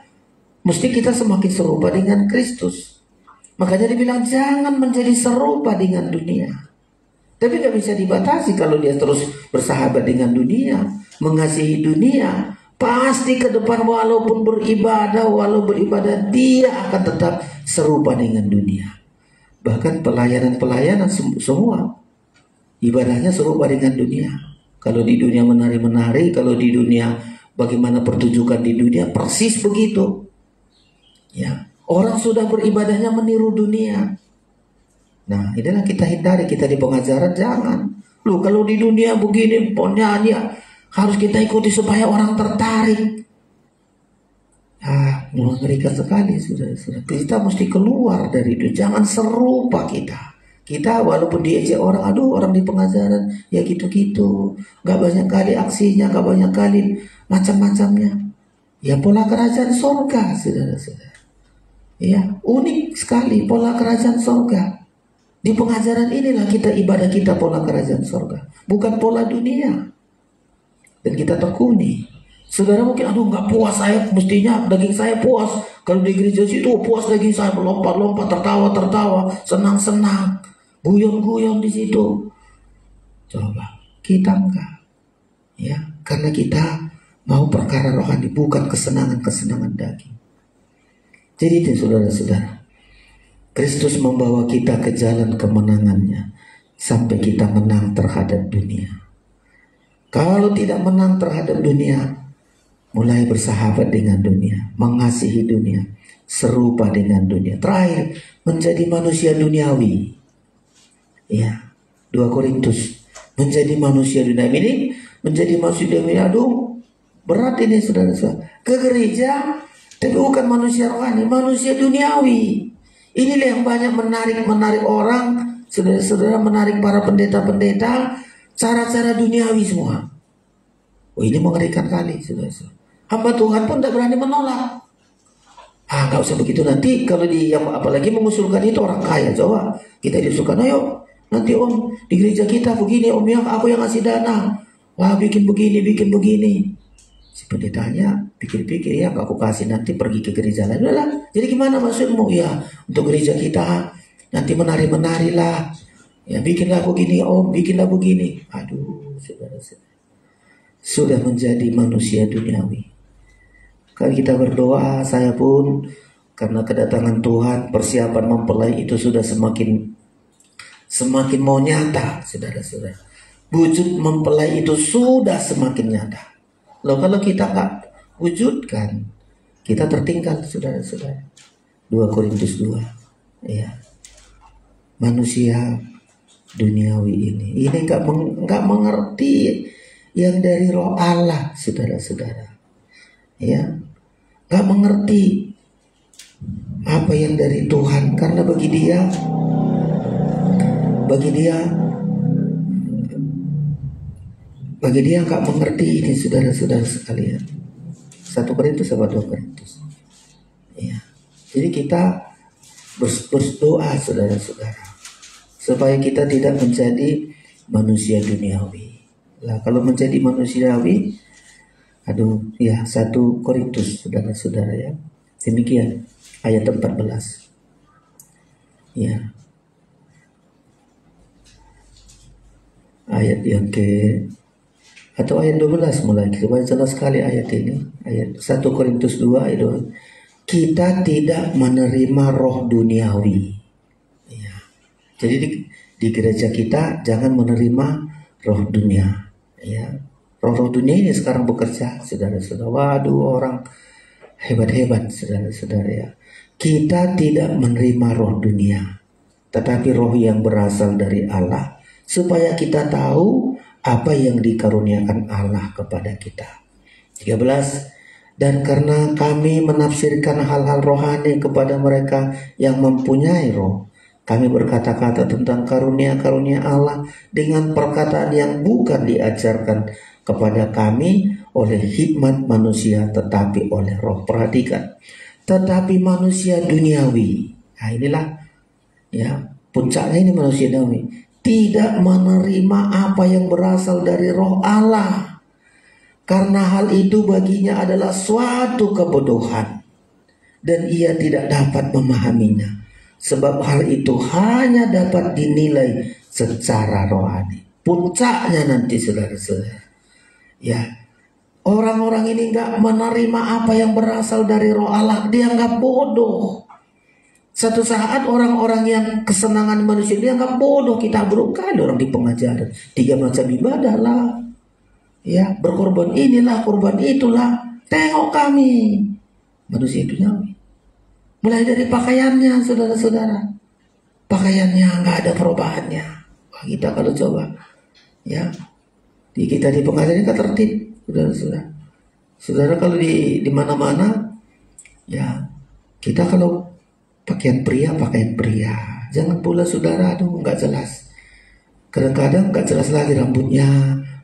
mesti kita semakin serupa dengan Kristus. Makanya dibilang jangan menjadi serupa dengan dunia. Tapi gak bisa dibatasi kalau dia terus bersahabat dengan dunia, mengasihi dunia. Pasti ke depan walaupun beribadah, dia akan tetap serupa dengan dunia. Bahkan pelayanan semua ibadahnya serupa dengan dunia. Kalau di dunia menari-menari, kalau di dunia bagaimana pertunjukan di dunia, persis begitu. Ya, orang sudah beribadahnya meniru dunia. Nah, inilah kita hindari, kita di pengajaran jangan. Loh, kalau di dunia begini, penyanyi harus kita ikuti supaya orang tertarik. Mengerikan sekali, sudah. Kita mesti keluar dari itu, jangan serupa kita. Kita walaupun diejek orang, aduh orang di pengajaran ya gitu-gitu, gak banyak kali aksinya, gak banyak kali macam-macamnya. Ya pola kerajaan sorga, saudara-saudara. Ya unik sekali pola kerajaan sorga. Di pengajaran inilah kita ibadah kita pola kerajaan sorga, bukan pola dunia. Dan kita tekuni. Saudara mungkin aduh gak puas saya, mestinya daging saya puas. Kalau di gereja situ puas daging saya, lompat-lompat, tertawa-tertawa, senang-senang, guyon-guyon di situ. Coba kita enggak, ya, karena kita mau perkara rohani, bukan kesenangan-kesenangan daging. Jadi itu saudara-saudara, Kristus membawa kita ke jalan kemenangannya sampai kita menang terhadap dunia. Kalau tidak menang terhadap dunia, mulai bersahabat dengan dunia, mengasihi dunia, serupa dengan dunia. Terakhir, menjadi manusia duniawi. Ya, 2 Korintus, menjadi manusia duniawi. Ini menjadi manusia duniawi, aduh, berat ini saudara-saudara. Ke gereja, tapi bukan manusia rohani, manusia duniawi. Inilah yang banyak menarik orang, saudara-saudara, menarik para pendeta-pendeta, cara-cara duniawi semua. Oh, ini mengerikan kali, saudara-saudara. Hamba Tuhan pun tidak berani menolak. Gak usah begitu, nanti kalau apalagi mengusulkan itu orang kaya, coba kita disuruhkan, ayo nanti om di gereja kita begini, om yang aku yang ngasih dana, wah bikin begini. Si pendetanya pikir-pikir, ya aku kasih, nanti pergi ke gereja lain. Udahlah, jadi gimana maksudmu? Ya untuk gereja kita nanti menari-menari lah, ya bikinlah begini om, bikinlah begini. Aduh, saudara-saudara, sudah menjadi manusia duniawi. Kalau kita berdoa, saya pun karena kedatangan Tuhan, persiapan mempelai itu sudah semakin mau nyata, saudara-saudara. Wujud mempelai itu sudah semakin nyata. Loh, kalau kita nggak wujudkan, kita tertinggal, saudara-saudara. 2 Korintus 2. Ya, manusia duniawi ini nggak mengerti yang dari roh Allah, saudara-saudara. Ya, nggak mengerti apa yang dari Tuhan, karena bagi dia nggak mengerti ini, saudara-saudara sekalian. 1 Korintus sama 2 Korintus. Ya, jadi kita berdoa, saudara-saudara, supaya kita tidak menjadi manusia duniawi. Lah kalau menjadi manusiawi, aduh ya, 1 Korintus, saudara-saudara ya. Demikian ayat 14. Ya. ayat yang atau ayat 12 mulai. Supaya jelas sekali ayat ini. Ayat 1 Korintus 2 ayat 2. Kita tidak menerima roh duniawi. Ya. Jadi di gereja kita jangan menerima roh dunia. Ya. Roh dunia ini sekarang bekerja, saudara-saudara. Waduh, orang hebat-hebat, saudara-saudara ya. Kita tidak menerima roh dunia, tetapi roh yang berasal dari Allah, supaya kita tahu apa yang dikaruniakan Allah kepada kita. 13. Dan karena kami menafsirkan hal-hal rohani kepada mereka yang mempunyai roh, kami berkata-kata tentang karunia-karunia Allah dengan perkataan yang bukan diajarkan kepada kami oleh hikmat manusia, tetapi oleh roh. Perhatikan, tetapi manusia duniawi. Nah inilah ya puncaknya, ini manusia duniawi tidak menerima apa yang berasal dari roh Allah, karena hal itu baginya adalah suatu kebodohan dan ia tidak dapat memahaminya, sebab hal itu hanya dapat dinilai secara rohani. Puncaknya nanti saudara-saudara ya, orang-orang ini nggak menerima apa yang berasal dari roh Allah, dianggap bodoh. Satu saat orang-orang yang kesenangan manusia dianggap bodoh. Kita bukan orang di pengajaran 3 macam ibadah lah, ya berkorban inilah, korban itulah. Tengok kami manusia duniawi. Mulai dari pakaiannya, saudara-saudara, pakaiannya nggak ada perubahannya. Wah, kita kalau coba ya, kita di pengajaran nggak tertib, saudara-saudara. Saudara kalau di mana-mana ya, kita kalau pakaian pria, jangan pula saudara, aduh nggak jelas. Kadang-kadang nggak jelas lagi, rambutnya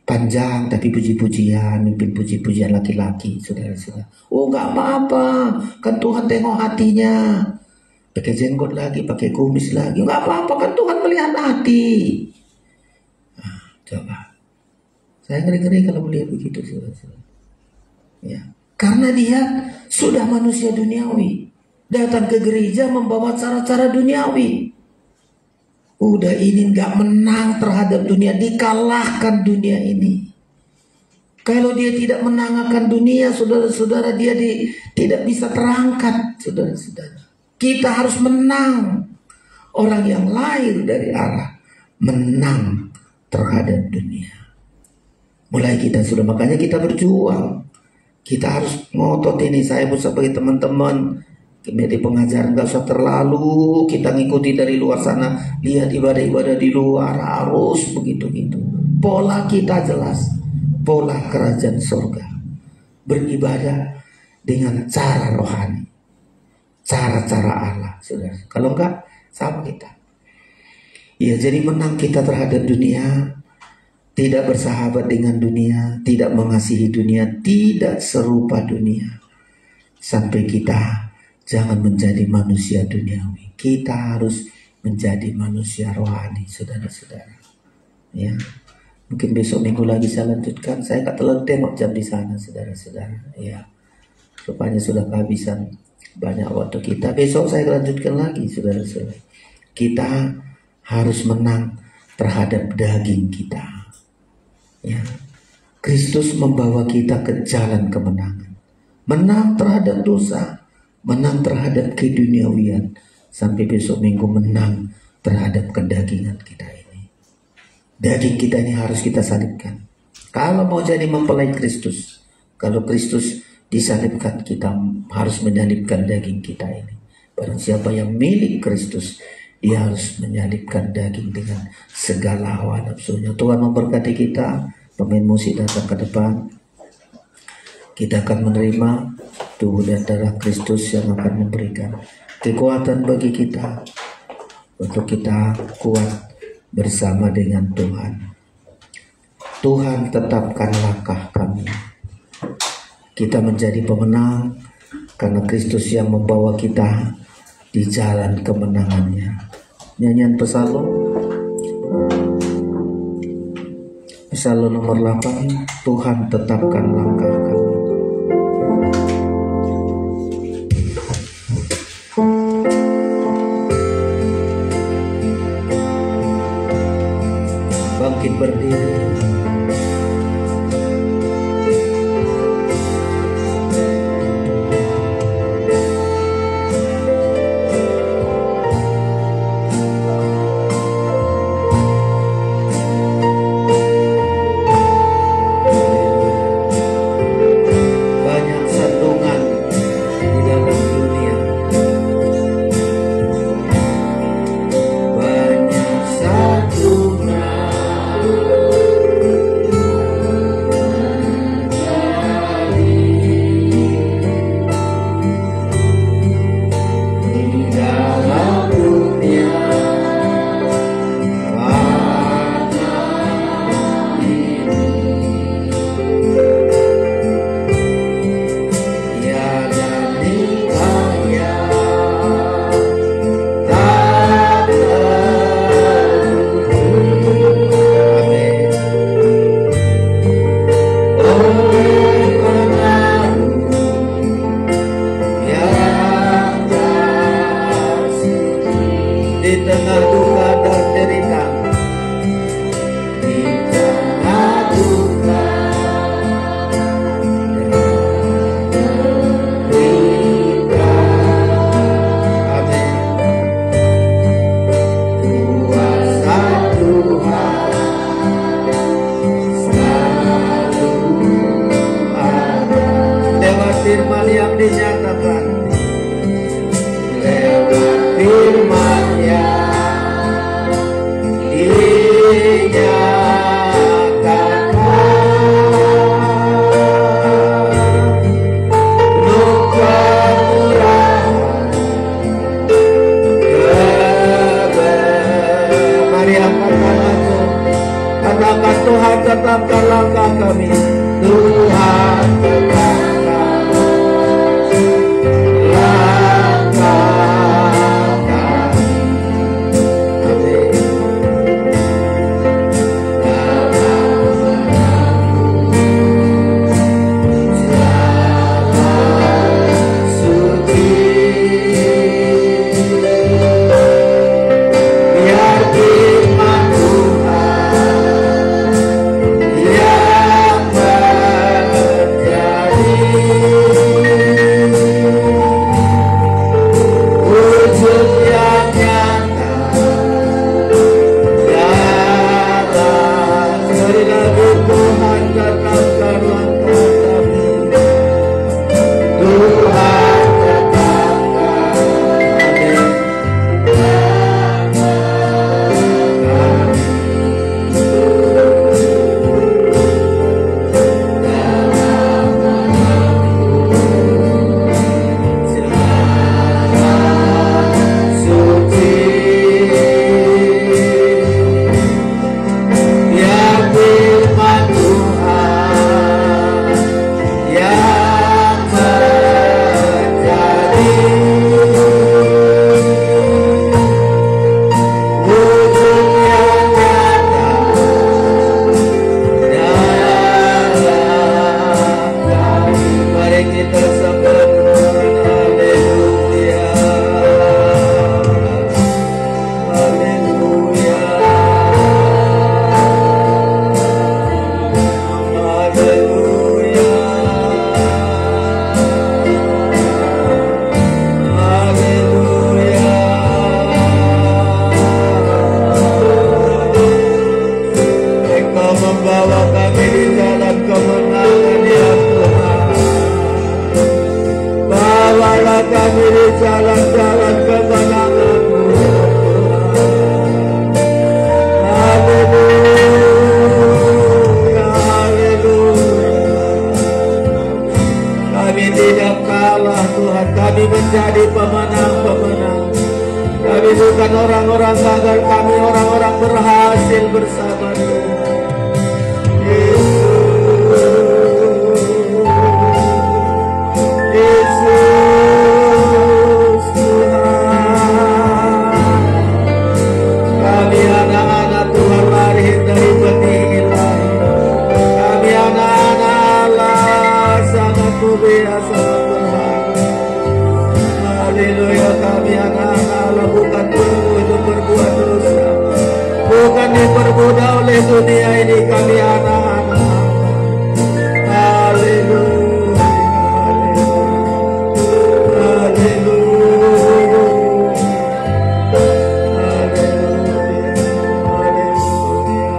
panjang tapi puji-pujian, mimpin puji-pujian laki-laki, saudara-saudara. Oh nggak apa-apa, kan Tuhan tengok hatinya. Pakai jenggot lagi, pakai kumis lagi, nggak apa-apa, kan Tuhan melihat hati. Nah, coba, saya ngeri-ngeri kalau melihat begitu, saudara-saudara. Ya, karena dia sudah manusia duniawi, datang ke gereja membawa cara-cara duniawi. Udah ini nggak menang terhadap dunia, dikalahkan dunia ini. Kalau dia tidak menangkan dunia, saudara-saudara, dia tidak bisa terangkat, saudara-saudara. Kita harus menang. Orang yang lahir dari Allah menang terhadap dunia. Mulai kita sudah, makanya kita berjuang. Kita harus ngotot ini. Saya pun sebagai teman-teman di pengajaran gak usah terlalu kita ngikuti dari luar sana, lihat ibadah-ibadah di luar, harus begitu-gitu. Pola kita jelas, pola kerajaan surga, beribadah dengan cara rohani, cara-cara Allah, saudara. Kalau enggak, sama kita. Ya, jadi menang kita terhadap dunia, tidak bersahabat dengan dunia, tidak mengasihi dunia, tidak serupa dunia, sampai kita jangan menjadi manusia duniawi. Kita harus menjadi manusia rohani, saudara-saudara. Ya, mungkin besok minggu lagi saya lanjutkan. Saya tak terlalu tengok jam di sana, saudara-saudara. Ya, rupanya sudah kehabisan banyak waktu kita. Besok saya lanjutkan lagi, saudara-saudara. Kita harus menang terhadap daging kita. Ya, Kristus membawa kita ke jalan kemenangan. Menang terhadap dosa, menang terhadap keduniawian, sampai besok minggu menang terhadap kedagingan kita ini. Daging kita ini harus kita salibkan. Kalau mau jadi mempelai Kristus, kalau Kristus disalibkan, kita harus menyalibkan daging kita ini. Barang siapa yang milik Kristus, dia harus menyalibkan daging dengan segala hawa nafsunya. Tuhan memberkati kita. Pemain musik datang ke depan. Kita akan menerima tubuh dan darah Kristus yang akan memberikan kekuatan bagi kita untuk kita kuat bersama dengan Tuhan. Tuhan tetapkan langkah kami. Kita menjadi pemenang karena Kristus yang membawa kita di jalan kemenangannya. Nyanyian Psalm nomor 8, Tuhan tetapkan langkah kami. Bangkit berdiri. Banyak sandungan di dalam dunia. Banyak sandungan di dalam dunia. Banyak ini tiada nilainya, tak terukur. Amin. Oleh pengaruh yang tersuci di tengah duka dan derita, di tengah duka derita. Amin. Kuasa Tuhan selalu ada. Lewat firman yang dinyatakan, lewat firman yang dinyatakan, penuh kemurahan, mari angkatkan langsung. Katakan, Tuhan tetapkan langkah kami. Tuhan tetapkan langkah kami. Amin. Suci, biar firman Tuhan yang menjadi wujud yang nyata dalam. Sekali lagi, Tuhan tetapkan langkah kami. Tuhan tetapkan. Amin. Suci, biar firman Tuhan yang menjadi wujud yang nyata dalam kami. Mari kita sembah Tuhan. Haleluya, haleluya, haleluya, haleluya. Engkau membawa kami di jalan kemenangan, ya Tuhan. Bawalah kami di jalan-jalan kemenangan-Mu, ya Tuhan. Haleluya, haleluya. Kami tidak kalah, Tuhan. Kami menjadi pemenang-pemenang. Kami bukan orang-orang gagal, kami orang-orang berhasil bersama Tuhan. Yesus Tuhan, kami anak-anak Tuhan lahir dari benih ilahi. Kami anak-anak Allah sangat mulia, sangat berharga. Haleluya, kami anak-anak Allah bukan untuk berbuat dosa, bukan diperbuat dipermudah oleh dunia ini kami anak-anak. Haleluya, haleluya, haleluya.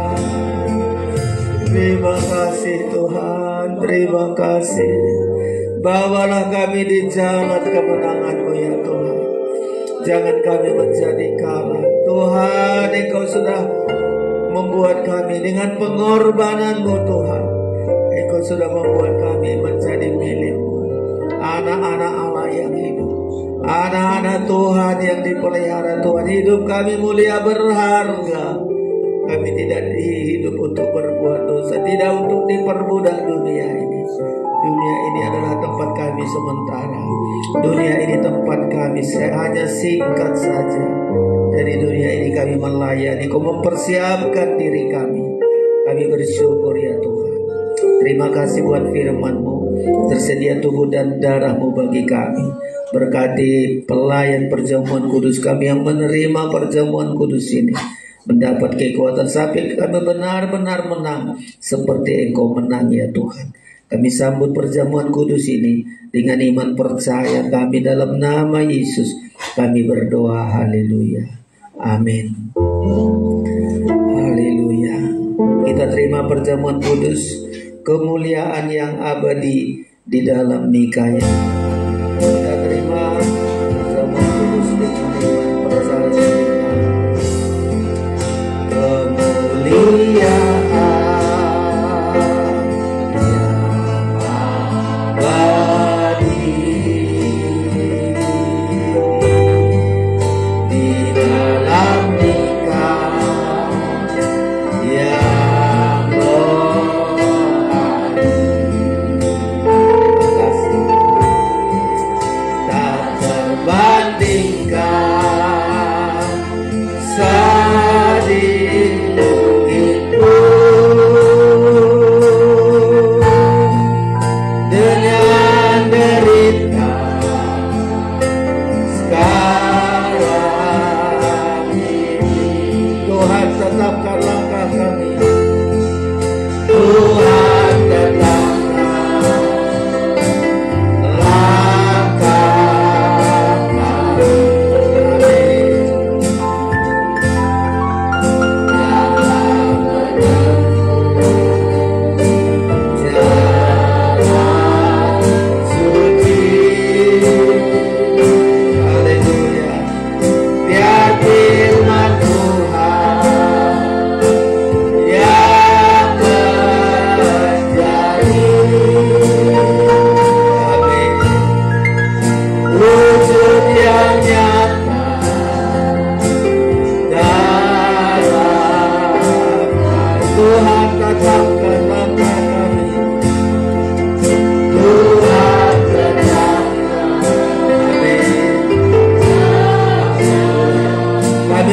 Terima kasih Tuhan, terima kasih. Bawalah kami di jalan kemenangan-Mu ya Tuhan. Jangan kami menjadi kalah. Tuhan, Engkau sudah membuat kami dengan pengorbanan-Mu Tuhan. Engkau sudah membuat kami menjadi milik-Mu, anak-anak Allah yang hidup, anak-anak Tuhan yang dipelihara Tuhan. Hidup kami mulia berharga. Kami tidak hidup untuk berbuat dosa, tidak untuk diperbudak dunia ini. Dunia ini adalah tempat kami sementara. Dunia ini tempat kami hanya singkat saja. Dari dunia ini kami melayani, Kau mempersiapkan diri kami. Kami bersyukur ya Tuhan. Terima kasih buat firman-Mu. Tersedia tubuh dan darah-Mu bagi kami. Berkati pelayan perjamuan kudus kami yang menerima perjamuan kudus ini, mendapat kekuatan sampai kami benar-benar menang seperti Engkau menang ya Tuhan. Kami sambut perjamuan kudus ini dengan iman percaya kami dalam nama Yesus. Kami berdoa, haleluya, amin, haleluya. Kita terima perjamuan kudus, kemuliaan yang abadi di dalam nikahnya. Kita terima perjamuan kudus dengan iman percaya kemuliaan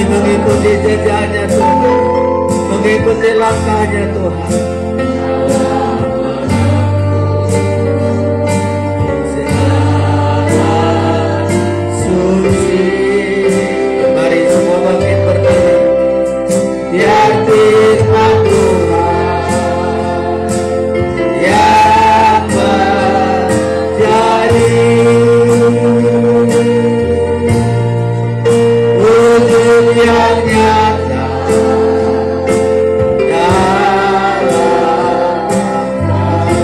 mengikuti jejaknya Tuhan, mengikuti langkahnya Tuhan. Suci, mari semua bangkit berdiri. Biar firman Tuhan yang menjadi yang nyata dalam kami.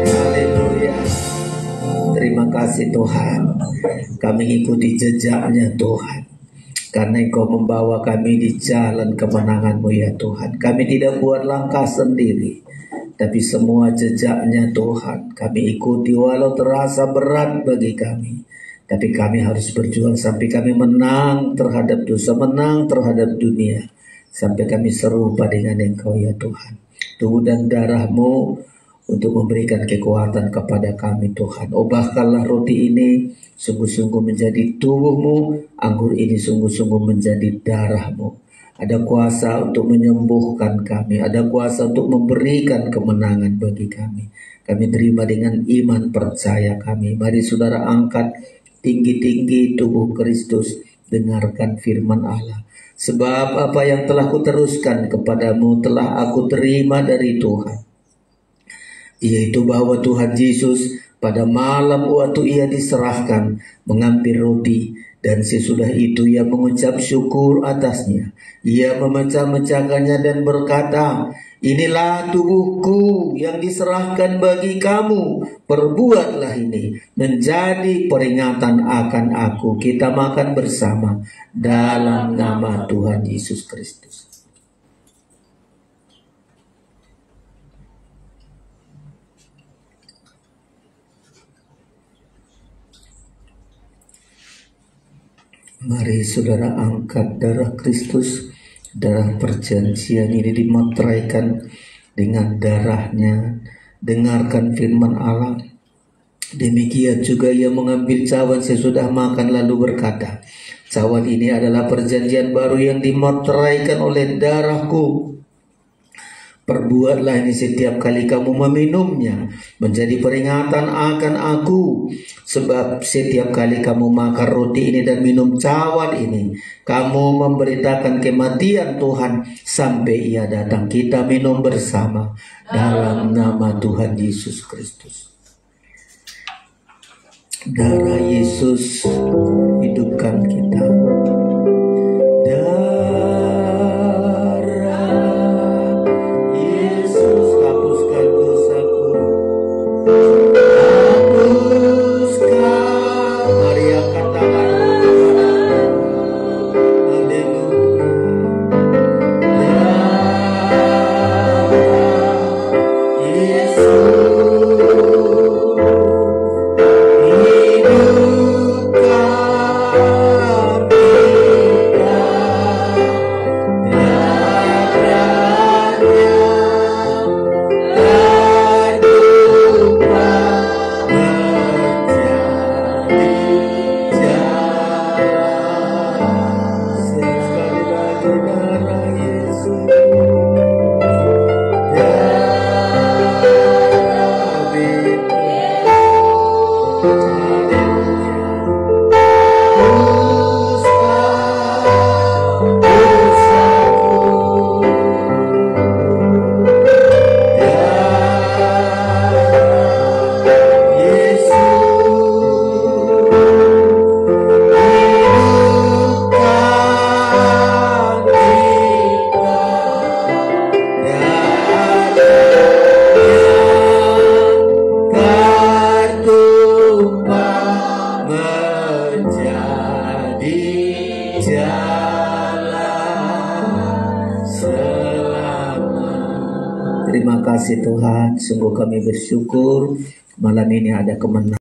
Haleluya. Terima kasih Tuhan. Kami ikuti jejaknya Tuhan, karena Engkau membawa kami di jalan kemenangan-Mu ya Tuhan. Kami tidak buat langkah sendiri, tapi semua jejaknya Tuhan kami ikuti, walau terasa berat bagi kami. Tapi kami harus berjuang sampai kami menang terhadap dosa, menang terhadap dunia, sampai kami serupa dengan Engkau ya Tuhan. Tubuh dan darah-Mu untuk memberikan kekuatan kepada kami Tuhan. Obahkanlah roti ini sungguh-sungguh menjadi tubuh-Mu, anggur ini sungguh-sungguh menjadi darah-Mu. Ada kuasa untuk menyembuhkan kami, ada kuasa untuk memberikan kemenangan bagi kami. Kami terima dengan iman percaya kami. Mari saudara angkat tinggi-tinggi tubuh Kristus, dengarkan firman Allah. Sebab apa yang telah kuteruskan kepadamu telah aku terima dari Tuhan, yaitu bahwa Tuhan Yesus pada malam waktu ia diserahkan mengambil roti, dan sesudah itu ia mengucap syukur atasnya. Ia memecah-mecahkannya dan berkata, "Inilah tubuhku yang diserahkan bagi kamu. Perbuatlah ini menjadi peringatan akan aku." Kita makan bersama dalam nama Tuhan Yesus Kristus. Mari saudara angkat darah Kristus, darah perjanjian ini dimeteraikan dengan darahnya. Dengarkan firman Allah. Demikian juga ia mengambil cawan sesudah makan lalu berkata, "Cawan ini adalah perjanjian baru yang dimeteraikan oleh darahku. Perbuatlah ini setiap kali kamu meminumnya menjadi peringatan akan aku. Sebab setiap kali kamu makan roti ini dan minum cawan ini, kamu memberitakan kematian Tuhan sampai ia datang." Kita minum bersama dalam nama Tuhan Yesus Kristus. Darah Yesus hidupkan kita. Terima kasih Tuhan, sungguh kami bersyukur malam ini ada kemenangan.